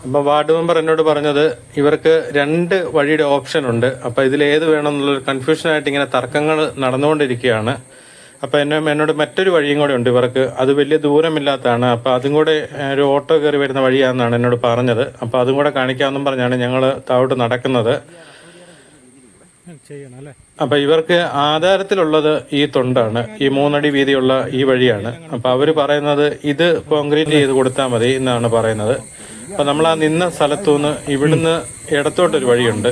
Speaker 2: അപ്പൊ വാർഡ് മെമ്പർ എന്നോട് പറഞ്ഞത് ഇവർക്ക് 2 വഴിയുടെ ഓപ്ഷൻ ഉണ്ട്. അപ്പൊ ഇതിൽ ഏത് വേണം എന്നുള്ളൊരു കൺഫ്യൂഷനായിട്ട് ഇങ്ങനെ തർക്കങ്ങൾ നടന്നുകൊണ്ടിരിക്കുകയാണ്. അപ്പൊ എന്നോട് മറ്റൊരു വഴിയും കൂടെ ഉണ്ട് ഇവർക്ക്, അത് വലിയ ദൂരമില്ലാത്തതാണ്. അപ്പൊ അതും കൂടെ ഒരു ഓട്ടോ കയറി വരുന്ന വഴിയാണെന്നാണ് എന്നോട് പറഞ്ഞത്. അപ്പൊ അതും കൂടെ കാണിക്കാമെന്നും പറഞ്ഞാണ് ഞങ്ങൾ താഴോട്ട് നടക്കുന്നത്. അപ്പൊ ഇവർക്ക് ആധാരത്തിലുള്ളത് ഈ തൊണ്ടാണ്, ഈ 3 അടി വീതിയുള്ള ഈ വഴിയാണ്. അപ്പൊ അവര് പറയുന്നത് ഇത് കോൺക്രീറ്റ് ചെയ്ത് കൊടുത്താൽ മതി എന്നാണ് പറയുന്നത്. അപ്പൊ നമ്മൾ ആ നിന്ന സ്ഥലത്തുനിന്ന് ഇവിടുന്ന് ഇടത്തോട്ടൊരു വഴിയുണ്ട്,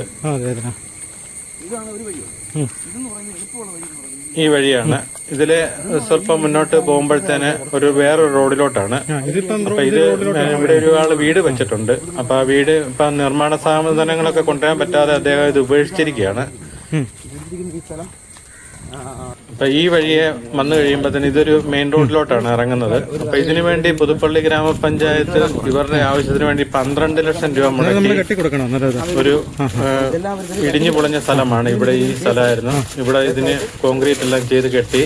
Speaker 2: ഈ വഴിയാണ്. ഇതില് സ്വല്പം മുന്നോട്ട് പോകുമ്പോഴത്തേന് വേറൊരു റോഡിലോട്ടാണ്. അപ്പൊ ഇത് ഇവിടെ ഒരാള് വീട് വെച്ചിട്ടുണ്ട്. അപ്പൊ ആ വീട് ഇപ്പൊ നിർമ്മാണ സാധനങ്ങളൊക്കെ കൊണ്ടുവരാൻ പറ്റാതെ അദ്ദേഹം ഇത് ഉപേക്ഷിച്ചിരിക്കുകയാണ്. അപ്പൊ ഈ വഴിയെ വന്നു കഴിയുമ്പോഴത്തേന് ഇതൊരു മെയിൻ റോഡിലോട്ടാണ് ഇറങ്ങുന്നത്. അപ്പൊ ഇതിനു വേണ്ടി പുതുപ്പള്ളി ഗ്രാമപഞ്ചായത്ത് ഇവരുടെ ആവശ്യത്തിന് വേണ്ടി 12 ലക്ഷം രൂപ മുടക്കി ഒരു ഇടിഞ്ഞു പൊളിഞ്ഞ സ്ഥലമാണ്. ഇവിടെ ഈ സ്ഥലമായിരുന്നു. ഇവിടെ ഇതിന് കോൺക്രീറ്റ് എല്ലാം ചെയ്ത് കെട്ടി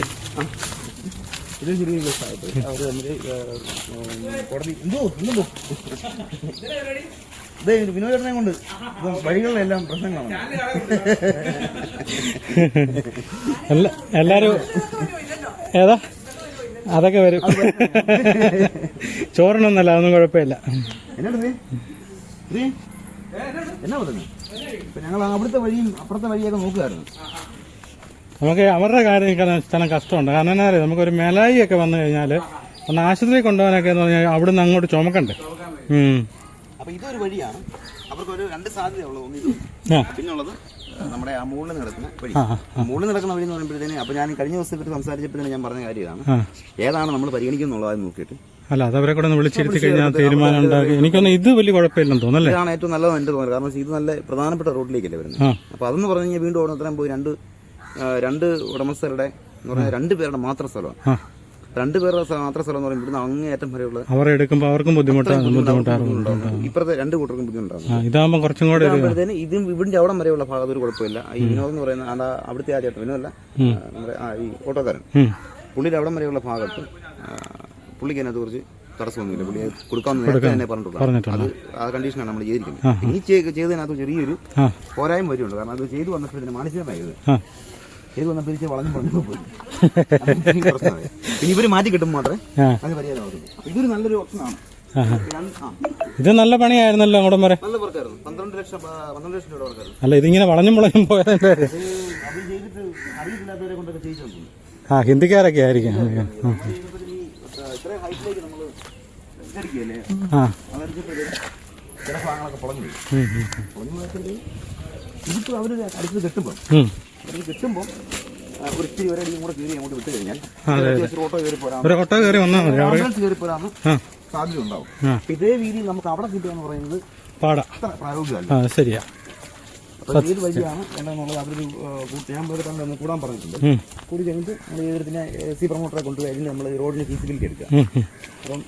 Speaker 4: വിനോദനെ കൊണ്ട് വഴികളിലെല്ലാം പ്രശ്നങ്ങളാണ്.
Speaker 2: എല്ലാരും ഏതാ അതൊക്കെ വരും. ചോറിനൊന്നല്ല, അതൊന്നും കുഴപ്പമില്ല.
Speaker 4: എന്നാ പറഞ്ഞു, ഞങ്ങൾ അവിടുത്തെ വഴിയും അപ്പുറത്തെ വഴിയൊക്കെ നോക്കുകയായിരുന്നു.
Speaker 2: നമുക്ക് അവരുടെ കാര്യം സ്ഥലം കഷ്ടമുണ്ട്. കാരണം എന്നാ അറിയാം, നമുക്കൊരു മേലായി ഒക്കെ വന്നു കഴിഞ്ഞാൽ ഒന്ന് ആശുപത്രി കൊണ്ടുപോകാനൊക്കെ എന്ന് പറഞ്ഞാൽ അവിടുന്ന് അങ്ങോട്ട് ചുമക്കണ്ടേ.
Speaker 4: അപ്പൊ ഇതൊരു വഴിയാണ്.
Speaker 6: അവർക്കൊരു 2 സാധ്യതയുള്ളൂ. ഒന്ന് ഇത്, പിന്നുള്ളത് നമ്മുടെ ആ മുകളിൽ നടക്കുന്ന വഴി. മുകളിൽ നടക്കുന്ന വഴി എന്ന് പറയുമ്പോഴത്തേന് അപ്പോൾ ഞാൻ കഴിഞ്ഞ ദിവസം ഇവർ സംസാരിച്ചപ്പോഴത്തേന് ഞാൻ പറഞ്ഞ കാര്യം ഇതാണ്, ഏതാണ് നമ്മൾ പരിഗണിക്കുന്നുള്ളത് നോക്കിയിട്ട്.
Speaker 2: അല്ല, അത് അവരെ കൂടെ ഒന്ന് വിളിച്ചിരുത്തി കഴിഞ്ഞാൽ തീരുമാനം ഉണ്ടാക്കി. എനിക്കൊന്നും ഇത് വലിയ കുഴപ്പമില്ലെന്ന് തോന്നുന്നല്ലേ.
Speaker 6: ഇതാണ് ഏറ്റവും നല്ലതെന്ന് എൻ്റെ തോന്നുന്നത്. കാരണം ഇത് നല്ല പ്രധാനപ്പെട്ട റോഡിലേക്കല്ലേ വരുന്നത്. അപ്പോൾ അതെന്ന് പറഞ്ഞു കഴിഞ്ഞാൽ വീണ്ടും ഓരോരുത്തരം പോയി രണ്ട് ഉടമസ്ഥരുടെ എന്ന് പറഞ്ഞാൽ 2 പേരുടെ മാത്രം സ്ഥലമാണ്. 2 പേരുടെ മാത്രം സ്ഥലം എന്ന് പറയുമ്പോൾ ഇവിടുന്ന് അങ്ങേയറ്റം വരെയുള്ള
Speaker 2: അവർ എടുക്കുമ്പോൾ അവർക്കും ബുദ്ധിമുട്ടാറുണ്ട്.
Speaker 6: ഇപ്പുറത്തെ 2 കൂട്ടർക്കും ബുദ്ധിമുട്ടാണ്.
Speaker 2: ഇതാകുമ്പോൾ കുറച്ചും കൂടെ
Speaker 6: ഇതും ഇവിടുത്തെ അവിടം വരെയുള്ള ഭാഗത്ത് ഒരു കുഴപ്പമില്ല. ഈ വിനോദം എന്ന് പറയുന്ന അവിടുത്തെ ആ ചേട്ടൻ വിനോദല്ല, നമ്മുടെ ഈ ഓട്ടോക്കാരൻ, പുള്ളിയുടെ അവിടം വരെയുള്ള ഭാഗത്ത് പുള്ളിക്ക് അതിനകത്ത് കുറച്ച് തടസ്സമൊന്നുമില്ല. പുള്ളിയെ കൊടുക്കാമെന്ന് തന്നെ പറഞ്ഞിട്ടുണ്ട്. അത് ആ കണ്ടീഷനാണ് നമ്മൾ ചെയ്തിരിക്കുന്നത്. ഇനി ചെയ്തതിനകത്ത് ചെറിയൊരു പോരായ്മ വരുന്നുണ്ട്. കാരണം അത് ചെയ്തു വന്നപ്പോഴത്തേന് മാനസികമായത് ചെയ്തു വന്നപ്പോൾ തിരിച്ച് വളഞ്ഞു പോയി. പ്രശ്നമായി. പിന്നെ ഇവര് മാറ്റി കിട്ടുമ്പോൾ മാത്രമേ അത് പരിഹാരമാകുള്ളൂ. ഇതൊരു നല്ലൊരു ഓപ്ഷനാണ്.
Speaker 2: ഇത് നല്ല പണിയായിരുന്നല്ലോ അങ്ങോട്ടും വരെ.
Speaker 6: നല്ല വർക്കായിരുന്നു. 12 ലക്ഷം രൂപ വർക്കായിരുന്നു.
Speaker 2: അല്ല, ഇതിങ്ങനെ വളഞ്ഞും പോയത്
Speaker 6: അത് ചെയ്തിട്ട് അറിയില്ലാത്തവരെ കൊണ്ടൊക്കെ ചെയ്യിച്ചു.
Speaker 2: ഹിന്ദിക്കാരൊക്കെ ആയിരിക്കും.
Speaker 6: ഇത്രയും ഹൈറ്റിലേക്ക് നമ്മൾ ഇതടിക്കുകയല്ലേ, അതടിച്ചപ്പോഴേ ചില ഭാഗങ്ങളൊക്കെ പൊളഞ്ഞു പോയി. ഇതിപ്പോൾ അവർ അടുത്തത് കെട്ടുമ്പോൾ ഒരു ഇത്തിരി ഒരടിയും കൂടെ കയറി അങ്ങോട്ട് വിട്ട് കഴിഞ്ഞാൽ ഓട്ടോ കയറി പോരാന്ന് സാധ്യത ഉണ്ടാവും. ഇതേ രീതിയിൽ നമുക്ക് അവിടെ കിട്ടുകയെന്ന് പറയുന്നത് അത്ര പ്രായോഗികമല്ല.
Speaker 2: ശരിയാ.
Speaker 6: അപ്പോൾ ഏത് വഴിയാണ് വേണ്ടതെന്നുള്ളത് അവരൊരു ഞാൻ പോയിട്ട് കൂടാൻ പറഞ്ഞിട്ടുണ്ട്. കൂടി കഴിഞ്ഞിട്ട് നമ്മൾ ഇതിനെ സി പ്രൊമോട്ടറെ കൊണ്ടുപോയി അതിന് നമ്മൾ റോഡിന് ഫീസിബിലിറ്റി എടുക്കുക.
Speaker 2: അപ്പം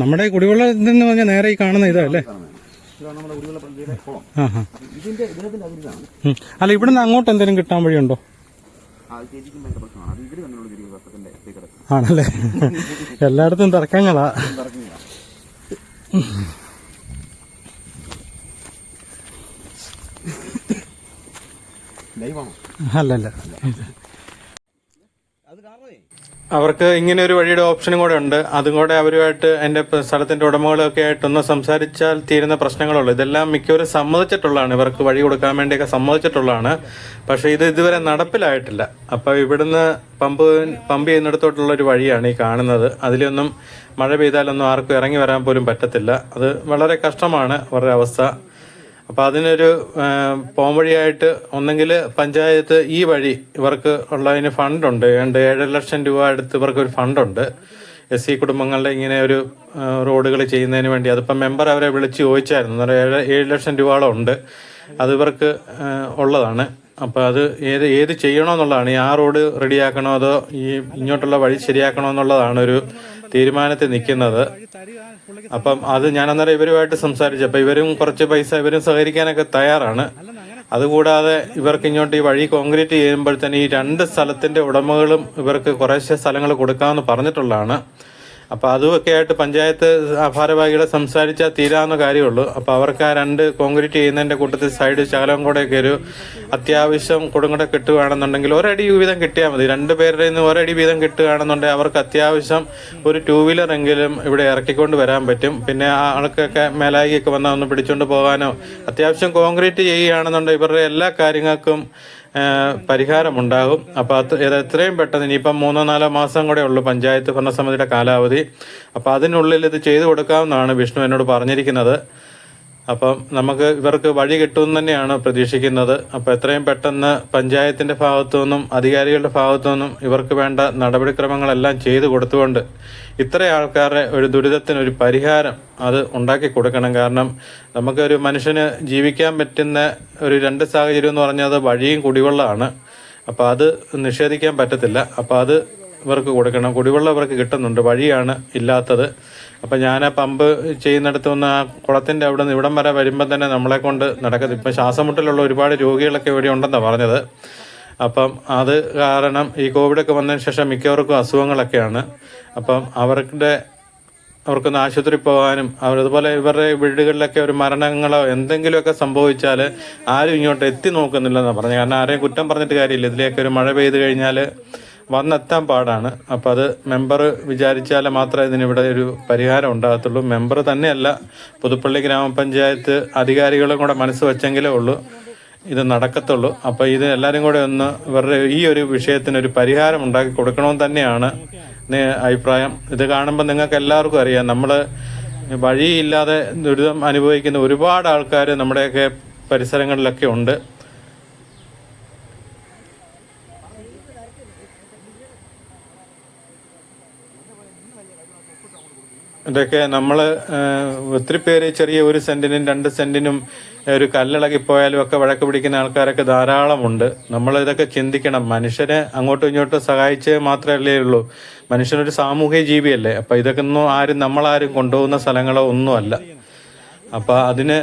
Speaker 2: നമ്മുടെ കുടിവെള്ളം പറഞ്ഞാൽ നേരെ ഈ കാണുന്ന ഇതല്ലേ.
Speaker 6: ഇതാണ് നമ്മുടെ കുടിവെള്ള പദ്ധതിയുടെ കുളം. ഇതിന്റെ ഇതിനത്തിന്റെ അതിലാണ്.
Speaker 2: അല്ല, ഇവിടുന്ന് അങ്ങോട്ട് എന്തെങ്കിലും കിട്ടാൻ വഴിയുണ്ടോ? ആണല്ലേ, എല്ലായിടത്തും തർക്കങ്ങളാ. അല്ലല്ല, അവർക്ക് ഇങ്ങനെ ഒരു വഴിയുടെ ഓപ്ഷനും കൂടെ ഉണ്ട്. അതും കൂടെ അവരുമായിട്ട് എൻ്റെ സ്ഥലത്തിന്റെ ഉടമകളൊക്കെ ആയിട്ടൊന്ന് സംസാരിച്ചാൽ തീരുന്ന പ്രശ്നങ്ങളുള്ളൂ. ഇതെല്ലാം മിക്കവരും സമ്മതിച്ചിട്ടുള്ളതാണ്, ഇവർക്ക് വഴി കൊടുക്കാൻ വേണ്ടിയൊക്കെ സമ്മതിച്ചിട്ടുള്ളതാണ്. പക്ഷേ ഇത് ഇതുവരെ നടപ്പിലായിട്ടില്ല. അപ്പോൾ ഇവിടുന്ന് പമ്പ് ചെയ്യുന്നിടത്തോട്ടുള്ള ഒരു വഴിയാണ് ഈ കാണുന്നത്. അതിലൊന്നും മഴ പെയ്താലൊന്നും ആർക്കും ഇറങ്ങി വരാൻ പോലും പറ്റത്തില്ല. അത് വളരെ കഷ്ടമാണ് അവരുടെ അവസ്ഥ. അപ്പോൾ അതിനൊരു പോംവഴിയായിട്ട് ഒന്നെങ്കിൽ പഞ്ചായത്ത് ഈ വഴി ഇവർക്ക് ഉള്ളതിന് ഫണ്ടുണ്ട്. 7 ലക്ഷം രൂപ അടുത്ത് ഇവർക്കൊരു ഫണ്ടുണ്ട് SC കുടുംബങ്ങളുടെ ഇങ്ങനെ ഒരു റോഡുകൾ ചെയ്യുന്നതിന് വേണ്ടി. അതിപ്പം മെമ്പർ അവരെ വിളിച്ച് ചോദിച്ചായിരുന്നു. 7 ലക്ഷം രൂപയോളം ഉണ്ട്. അത് ഇവർക്ക് ഉള്ളതാണ്. അപ്പോൾ അത് ഏത് ചെയ്യണമെന്നുള്ളതാണ്. ഈ ആ റോഡ് റെഡിയാക്കണോ അതോ ഈ ഇങ്ങോട്ടുള്ള വഴി ശരിയാക്കണോ എന്നുള്ളതാണ് ഒരു തീരുമാനത്തിൽ നിൽക്കുന്നത്. അപ്പം അത് ഞാൻ അന്നേരം ഇവരുമായിട്ട് സംസാരിച്ചു. അപ്പം ഇവരും കുറച്ച് പൈസ ഇവരും സഹകരിക്കാനൊക്കെ തയ്യാറാണ്. അതുകൂടാതെ ഇവർക്ക് ഇങ്ങോട്ട് ഈ വഴി കോൺക്രീറ്റ് ചെയ്യുമ്പോഴത്തേന് ഈ 2 സ്ഥലത്തിന്റെ ഉടമകളും ഇവർക്ക് കുറേശ്ശെ സ്ഥലങ്ങൾ കൊടുക്കാമെന്ന് പറഞ്ഞിട്ടുള്ളതാണ്. അപ്പോൾ അതുമൊക്കെ ആയിട്ട് പഞ്ചായത്ത് ഭാരവാഹികളെ സംസാരിച്ചാൽ തീരാവുന്ന കാര്യമുള്ളൂ. അപ്പോൾ അവർക്ക് ആ 2 കോൺക്രീറ്റ് ചെയ്യുന്നതിൻ്റെ കൂട്ടത്തിൽ സൈഡ് ശകലം കൂടെയൊക്കെ ഒരു അത്യാവശ്യം കൊടുങ്ങൂടെ കിട്ടുകയാണെന്നുണ്ടെങ്കിൽ 1 അടി വീതം കിട്ടിയാൽ മതി. 2 പേരുടെ നിന്ന് 1 അടി വീതം കിട്ടുകയാണെന്നുണ്ടെങ്കിൽ അവർക്ക് അത്യാവശ്യം ഒരു 2 വീലർ എങ്കിലും ഇവിടെ ഇറക്കിക്കൊണ്ട് വരാൻ പറ്റും. പിന്നെ ആ ആൾക്കൊക്കെ മേലായിയൊക്കെ വന്നാൽ ഒന്ന് പിടിച്ചുകൊണ്ട് പോകാനോ അത്യാവശ്യം കോൺക്രീറ്റ് ചെയ്യുകയാണെന്നുണ്ടെങ്കിൽ ഇവരുടെ എല്ലാ കാര്യങ്ങൾക്കും പരിഹാരമുണ്ടാകും. അപ്പോൾ എത്രയും പെട്ടെന്ന് ഇനിയിപ്പം 3-4 മാസം കൂടെ ഉള്ളൂ പഞ്ചായത്ത് ഭരണസമിതിയുടെ കാലാവധി. അപ്പോൾ അതിനുള്ളിൽ ഇത് ചെയ്തു കൊടുക്കാമെന്നാണ് വിഷ്ണു എന്നോട് പറഞ്ഞിരിക്കുന്നത്. അപ്പം നമുക്ക് ഇവർക്ക് വഴി കിട്ടുമെന്ന് തന്നെയാണ് പ്രതീക്ഷിക്കുന്നത്. അപ്പോൾ എത്രയും പെട്ടെന്ന് പഞ്ചായത്തിൻ്റെ ഭാഗത്തു നിന്നും അധികാരികളുടെ ഭാഗത്തു നിന്നും ഇവർക്ക് വേണ്ട നടപടിക്രമങ്ങളെല്ലാം ചെയ്തു കൊടുത്തുകൊണ്ട് ഇത്ര ആൾക്കാരുടെ ഒരു ദുരിതത്തിനൊരു പരിഹാരം അത് ഉണ്ടാക്കി കൊടുക്കണം. കാരണം നമുക്കൊരു മനുഷ്യന് ജീവിക്കാൻ പറ്റുന്ന ഒരു 2 സാഹചര്യം എന്ന് പറഞ്ഞാൽ അത് വഴിയും കുടിവെള്ളമാണ്. അപ്പോൾ അത് നിഷേധിക്കാൻ പറ്റത്തില്ല. അപ്പോൾ അത് ഇവർക്ക് കൊടുക്കണം. കുടിവെള്ളം ഇവർക്ക് കിട്ടുന്നുണ്ട്, വഴിയാണ് ഇല്ലാത്തത്. അപ്പം ഞാൻ ആ പമ്പ് ചെയ്യുന്നിടത്ത് നിന്ന് ആ കുളത്തിൻ്റെ അവിടെ നിന്ന് ഇവിടം വരെ വരുമ്പം തന്നെ നമ്മളെ കൊണ്ട് നടക്കത്തില്ല. ഇപ്പം ശ്വാസമുട്ടലുള്ള ഒരുപാട് രോഗികളൊക്കെ ഇവിടെ ഉണ്ടെന്നാണ് പറഞ്ഞത്. അപ്പം അത് കാരണം ഈ കോവിഡൊക്കെ വന്നതിന് ശേഷം മിക്കവർക്കും അസുഖങ്ങളൊക്കെയാണ്. അപ്പം അവർക്കൊന്ന് ആശുപത്രി പോകാനും അതുപോലെ ഇവരുടെ വീടുകളിലൊക്കെ ഒരു മരണങ്ങളോ എന്തെങ്കിലുമൊക്കെ സംഭവിച്ചാൽ ആരും ഇങ്ങോട്ട് എത്തി നോക്കുന്നില്ലെന്നാണ് പറഞ്ഞത്. കാരണം ആരെയും കുറ്റം പറഞ്ഞിട്ട് കാര്യമില്ല. ഇതിലേക്ക് ഒരു മഴ പെയ്ത് കഴിഞ്ഞാൽ വന്നെത്താൻ പാടാണ്. അപ്പോൾ അത് മെമ്പർ വിചാരിച്ചാൽ മാത്രമേ ഇതിനിവിടെ ഒരു പരിഹാരം ഉണ്ടാകത്തുള്ളൂ. മെമ്പർ തന്നെയല്ല, പുതുപ്പള്ളി ഗ്രാമപഞ്ചായത്ത് അധികാരികളും കൂടെ മനസ്സ് വെച്ചെങ്കിലേ ഉള്ളൂ ഇത് നടക്കത്തുള്ളൂ. അപ്പോൾ ഇത് എല്ലാവരും കൂടെ ഒന്ന് ഇവരുടെ ഈ ഒരു വിഷയത്തിനൊരു പരിഹാരം ഉണ്ടാക്കി കൊടുക്കണമെന്ന് തന്നെയാണ് അഭിപ്രായം. ഇത് കാണുമ്പോൾ നിങ്ങൾക്ക് എല്ലാവർക്കും അറിയാം, നമ്മൾ വഴിയില്ലാതെ ദുരിതം അനുഭവിക്കുന്ന ഒരുപാട് ആൾക്കാർ നമ്മുടെയൊക്കെ പരിസരങ്ങളിലൊക്കെ ഉണ്ട്. ഇതൊക്കെ നമ്മൾ ഒത്തിരി പേര് ചെറിയ 1 സെന്റിനും 2 സെന്റിനും ഒരു കല്ലിളകി പോയാലും ഒക്കെ വഴക്ക് പിടിക്കുന്ന ആൾക്കാരൊക്കെ ധാരാളമുണ്ട്. നമ്മൾ ഇതൊക്കെ ചിന്തിക്കണം. മനുഷ്യനെ അങ്ങോട്ടും ഇങ്ങോട്ടും സഹായിച്ചേ മാത്രമല്ലേ ഉള്ളൂ. മനുഷ്യനൊരു സാമൂഹിക ജീവിയല്ലേ. അപ്പം ഇതൊക്കെ ഒന്നും നമ്മളാരും കൊണ്ടുപോകുന്ന സ്ഥലങ്ങളോ ഒന്നുമല്ല. അപ്പം അതിന്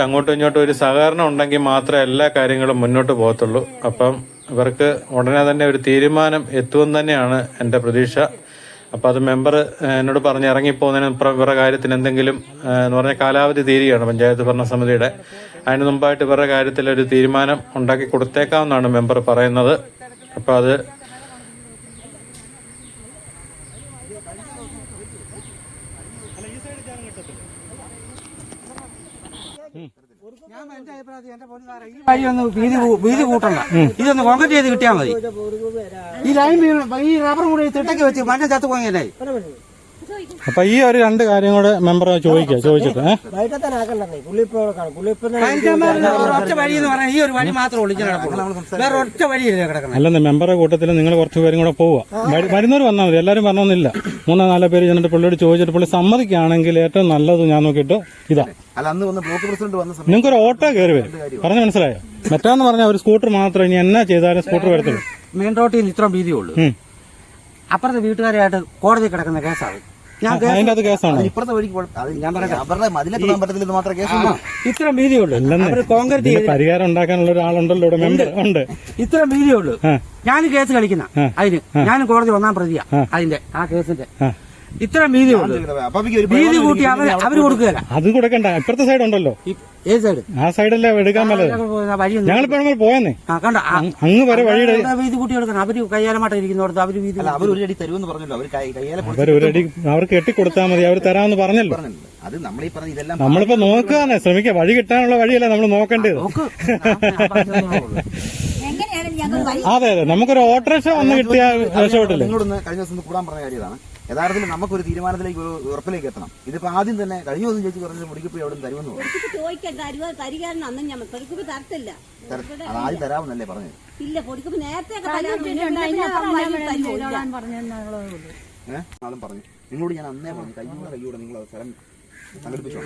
Speaker 2: അങ്ങോട്ടും ഇങ്ങോട്ടും ഒരു സഹകരണം ഉണ്ടെങ്കിൽ മാത്രമേ എല്ലാ കാര്യങ്ങളും മുന്നോട്ട് പോകത്തുള്ളൂ. അപ്പം ഇവർക്ക് ഉടനെ തന്നെ ഒരു തീരുമാനം എത്തുമെന്ന് തന്നെയാണ് എൻ്റെ പ്രതീക്ഷ. അപ്പോൾ അത് മെമ്പർ എന്നോട് പറഞ്ഞ് ഇറങ്ങിപ്പോകുന്നതിന് ഇവരുടെ കാര്യത്തിന് എന്തെങ്കിലും എന്ന് പറഞ്ഞാൽ കാലാവധി തീരുകയാണ് പഞ്ചായത്ത് ഭരണസമിതിയുടെ. അതിന് മുമ്പായിട്ട് ഇവരുടെ കാര്യത്തിൽ ഒരു തീരുമാനം ഉണ്ടാക്കി കൊടുത്തേക്കാമെന്നാണ് മെമ്പർ പറയുന്നത്. അപ്പോൾ അത്
Speaker 4: ഞാൻ എന്റെ അഭിപ്രായത്തിൽ എന്റെ പൊന്നുകാരെ ഈ വഴിയൊന്ന് വീതി കൂട്ടണ്ട, ഇതൊന്ന് കോൺക്രീറ്റ് ചെയ്ത് കിട്ടിയാൽ മതി. ഈ ലൈൻ ഈ റബ്ബറും കൂടി തിട്ടയ്ക്ക് വെച്ച് മണ്ണ ചത്തു പോയല്ലേ.
Speaker 2: അപ്പൊ ഈ ഒരു 2 കാര്യം കൂടെ മെമ്പർ ചോദിച്ചിട്ട്
Speaker 4: ഒറ്റ വഴി എന്ന് പറഞ്ഞാൽ ഈ ഒരു വഴി മാത്രം ഒളിച്ചു കിടക്കുള്ളൂ, വേറെ ഒറ്റ വഴിയില്ലേ കിടക്കണം.
Speaker 2: അല്ലെന്ന് മെമ്പറുടെ കൂട്ടത്തിൽ നിങ്ങൾ കുറച്ച് പേരും കൂടെ പോവുക. വരുന്നവർ വന്നാൽ മതി, എല്ലാവരും വരണമെന്നില്ല. 3-4 പേര് ചെന്നിട്ട് പുള്ളിയോട് ചോദിച്ചിട്ട് പുള്ളി സമ്മതിക്കുകയാണെങ്കിൽ ഏറ്റവും നല്ലത് ഞാൻ നോക്കിയിട്ട് ഇതാ. നിങ്ങൾക്ക് ഒരു ഓട്ടോ കയറി വരും, പറഞ്ഞു മനസ്സിലായോ? മറ്റാന്ന് പറഞ്ഞാൽ ഒരു സ്കൂട്ടർ മാത്രം, ഇനി എന്നാ ചെയ്താലും സ്കൂട്ടർ വരത്തുള്ളൂ.
Speaker 4: മെയിൻ റോഡിൽ ഇത്ര വീതിയുള്ളൂ. അപ്പുറത്തെ വീട്ടുകാരായിട്ട് കോടതി കിടക്കുന്ന കേസാണ്.
Speaker 2: അതിന്റെ അത് കേസാണ്.
Speaker 4: ഇത്ര വീതിയുള്ളൂ, കോൺക്രീറ്റ്
Speaker 2: പരിഹാരം ഉണ്ടാക്കാനുള്ള ഒരാളുണ്ടല്ലോ ഇവിടെ, മെമ്പർ ഉണ്ട്.
Speaker 4: ഇത്ര വീതിയുള്ളൂ. ഞാനും കേസ് കളിക്കുന്ന അതിന്, ഞാനും കോടതി 1-ാം പ്രതിയാ അതിന്റെ ആ കേസിന്റെ. ഇത്ര വീതിയുള്ളൂ, വീതി കൂട്ടി അവര് കൊടുക്കുകയല്ല.
Speaker 2: അത് കൊടുക്കണ്ട, ഇപ്പുറത്തെ സൈഡ് ഉണ്ടല്ലോ.
Speaker 4: ഏത് സൈഡ്?
Speaker 2: ആ സൈഡല്ലേ എടുക്കാൻ പറ്റത്. ഞങ്ങളിപ്പോ പോയെന്നേ
Speaker 4: കണ്ട
Speaker 2: അങ്ങ് വരെ വഴിയുടെ
Speaker 4: വീതി കൂട്ടി കൊടുക്കണം. അവര് കയ്യാലമായിട്ട് ഇരിക്കുന്നോടത്ത് അവര് വീതി
Speaker 6: അവരൊരടി തരുമെന്ന് പറഞ്ഞല്ലോ.
Speaker 2: അവരൊരടി അവർക്ക് കെട്ടിക്കൊടുത്താൽ മതി, അവർ തരാമെന്ന് പറഞ്ഞല്ലോ.
Speaker 6: അത് നമ്മളീ പറഞ്ഞ ഇതെല്ലാം
Speaker 2: നമ്മളിപ്പോ നോക്കാന്നേ ശ്രമിക്കാം. വഴി കിട്ടാനുള്ള വഴിയല്ല നമ്മൾ നോക്കേണ്ടത്. അതെ അതെ, നമുക്കൊരു ഓട്ടോറിക്ഷ വന്ന് കിട്ടിയാൽ രക്ഷപ്പെട്ടില്ലേ.
Speaker 6: നിങ്ങളോടൊന്ന് കഴിഞ്ഞ ദിവസം കൂടാൻ പറഞ്ഞ കാര്യമാണ്. യഥാർത്ഥത്തിൽ നമുക്കൊരു തീരുമാനത്തിലേക്ക് ഉറപ്പിലേക്ക് എത്തണം. ഇതിപ്പോ ആദ്യം തന്നെ കഴിഞ്ഞ ദിവസം ചേച്ചി പറഞ്ഞത് മുടിക്കപ്പോ അവിടെ തരുമെന്ന് പറഞ്ഞു. ആദ്യം തരാമെന്നല്ലേ പറഞ്ഞത്?
Speaker 1: ഇല്ല, പൊടിക്കുമ്പോ നേരത്തെ
Speaker 6: ആളും പറഞ്ഞു. നിങ്ങളോട് ഞാൻ അന്നേ പറഞ്ഞു, കയ്യൂടെ നിങ്ങൾ സ്ഥലം സംഘടിപ്പിച്ചോ.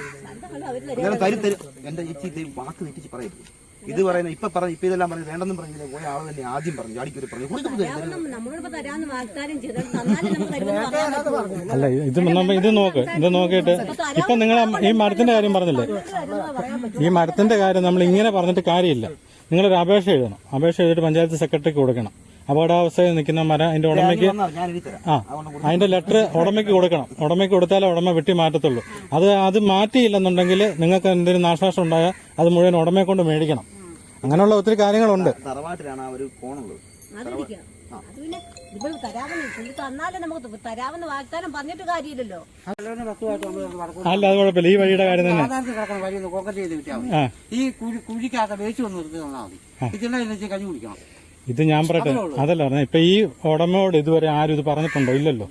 Speaker 6: എന്റെ ചേച്ചി വാക്ക് തെറ്റിച്ച് പറയരുത്. ഇത് പറയുന്നത് ഇപ്പൊ ഇതെല്ലാം പറഞ്ഞു വേണ്ടെന്നും പറഞ്ഞില്ല. പോയ ആള് തന്നെ ആദ്യം പറഞ്ഞു, ചാടിക്കൊരു പറഞ്ഞു.
Speaker 2: അല്ല ഇത് നോക്കിയിട്ട് ഇപ്പൊ നിങ്ങൾ ഈ മരത്തിന്റെ കാര്യം പറഞ്ഞില്ലേ, ഈ മരത്തിന്റെ കാര്യം നമ്മൾ ഇങ്ങനെ പറഞ്ഞിട്ട് കാര്യമില്ല. നിങ്ങളൊരു അപേക്ഷ എഴുതണം. അപേക്ഷ എഴുതിട്ട് പഞ്ചായത്ത് സെക്രട്ടറിക്ക് കൊടുക്കണം. അപകടാവസ്ഥയിൽ നിൽക്കുന്ന മരം അതിന്റെ ഉടമയ്ക്ക് അതിന്റെ ലെറ്റർ ഉടമയ്ക്ക് കൊടുക്കണം. ഉടമയ്ക്ക് കൊടുത്താലേ ഉടമ വെട്ടി മാറ്റത്തുള്ളൂ. അത് മാറ്റിയില്ലെന്നുണ്ടെങ്കിൽ നിങ്ങൾക്ക് എന്തെങ്കിലും നാശനഷ്ടം ഉണ്ടായാൽ അത് മുഴുവൻ ഉടമയെ കൊണ്ട് മേടിക്കണം. അങ്ങനെയുള്ള ഒത്തിരി കാര്യങ്ങളുണ്ട്.
Speaker 6: തറവാട്ടിലാണ് ആ ഒരു കോണുള്ളത്.
Speaker 1: തരാമെന്ന് വാഗ്ദാനം പറഞ്ഞിട്ട് കാര്യമില്ലല്ലോ.
Speaker 2: അല്ല, അത് കുഴപ്പമില്ല. ഈ വഴിയുടെ കാര്യം തന്നെ
Speaker 4: ഈ കുഴിക്കകത്ത് വേസ്റ്റ് വന്ന് നിർത്തി തന്നാൽ മതി. ഇതിനെ കഞ്ഞി കുടിക്കണം.
Speaker 2: ഇത് ഞാൻ പറയട്ടെ, അതല്ല പറഞ്ഞ ഇപ്പൊ ഈ ഉടമയോട് ഇതുവരെ ആരും ഇത് പറഞ്ഞിട്ടുണ്ടോ? ഇല്ലല്ലോ.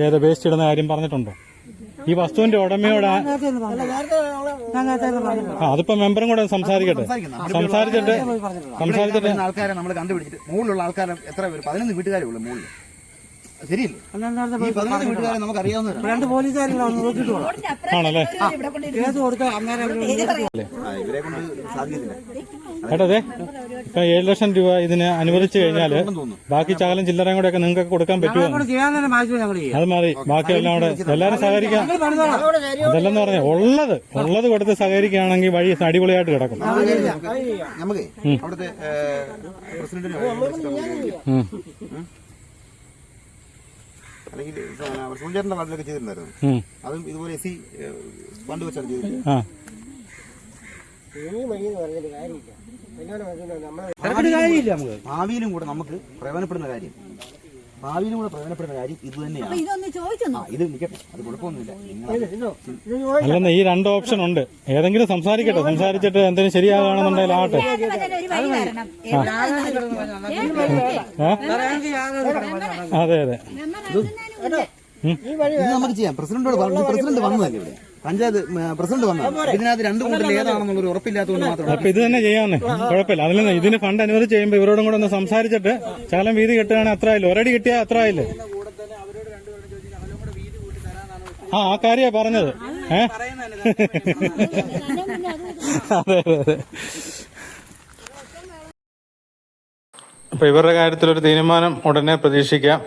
Speaker 2: ഏതാ വേസ്റ്റ് ഇടുന്ന കാര്യം പറഞ്ഞിട്ടുണ്ടോ? ഈ വസ്തുവിന്റെ ഉടമയോട് അതിപ്പോ മെമ്പറും കൂടെ സംസാരിച്ചിട്ട്
Speaker 6: ആൾക്കാരെ നമ്മൾ കണ്ടുപിടിച്ചിട്ട് മുകളിലുള്ള ആൾക്കാരെ എത്ര പേര്? 11 വീട്ടുകാരേ ഉള്ളൂ മുകളിൽ. ശരിയല്ലേ? ഈ 11 വീട്ടുകാരെ നമുക്ക് അറിയാവുന്നവരാണ്.
Speaker 4: 2 പോലീസുകാരുണ്ടാണല്ലേ.
Speaker 6: ഇവരെ കൊണ്ട് സാധിക്കത്തില്ല.
Speaker 2: കേട്ടതേ, ഇപ്പൊ 7 ലക്ഷം രൂപ ഇതിന് അനുവദിച്ചു കഴിഞ്ഞാല് ബാക്കി ചകലം ചില്ലറയും കൂടെ ഒക്കെ നിങ്ങൾക്ക് കൊടുക്കാൻ പറ്റുമോ? അത് മതി. ബാക്കിയെല്ലാം കൂടെ എല്ലാരും സഹകരിക്കാം. അതല്ലെന്ന് പറഞ്ഞ ഉള്ളത് കൊടുത്ത് സഹകരിക്കുകയാണെങ്കിൽ വഴി അടിപൊളിയായിട്ട് കിടക്കും.
Speaker 6: നമുക്ക് അവിടുത്തെ പ്രസിഡന്റിന് അല്ലെങ്കിൽ സുനിചേട്ടന്റെ നാട്ടിലൊക്കെ ചെയ്തിട്ടുണ്ടായിരുന്നു. അതും ഇതുപോലെ SC ഫണ്ട് വെച്ചാണ് ചെയ്തിട്ടുള്ളത്. ഭാവിയിലും കൂടെ നമുക്ക് പ്രയോജനപ്പെടുന്ന കാര്യം ഇത് തന്നെയാണ്. ഇത് നിൽക്കട്ടെ, അത് കുഴപ്പമൊന്നുമില്ല.
Speaker 2: അല്ലെന്ന് ഈ 2 ഓപ്ഷൻ ഉണ്ട്. ഏതെങ്കിലും സംസാരിക്കട്ടെ, സംസാരിച്ചിട്ട് എന്തെങ്കിലും ശരിയാകുകയാണെന്നുണ്ടെങ്കിൽ ആവട്ടെ. അതെ അതെ.
Speaker 6: ഇത് നമുക്ക് ചെയ്യാം. പ്രസിഡന്റോട് പറഞ്ഞു, പ്രസിഡന്റ് വന്നതല്ലേ ഇവിടെ, പഞ്ചായത്ത് പ്രസിഡന്റ് വന്നത്. ഇതിനകത്ത് രണ്ട് കൂട്ടത്തിൽ ഏതാണെന്നുള്ളൊരു ഉറപ്പില്ലാത്തതുകൊണ്ട് മാത്രം.
Speaker 2: അപ്പൊ ഇത് തന്നെ ചെയ്യാമെന്നേ, കുഴപ്പമില്ല. അതിൽ ഇതിന് ഫണ്ട് അനുവദിച്ച് ചെയ്യുമ്പോൾ ഇവരോടും കൂടെ ഒന്ന് സംസാരിച്ചിട്ട് ശകലം വീതി കിട്ടുകയാണെങ്കിൽ അത്ര ആയില്ലേ, ഒരടി കിട്ടിയാൽ അത്ര ആയില്ലേ. ആ കാര്യ പറഞ്ഞത്. അതെ അതെ. അപ്പൊ ഇവരുടെ കാര്യത്തിൽ ഒരു തീരുമാനം ഉടനെ പ്രതീക്ഷിക്കാം.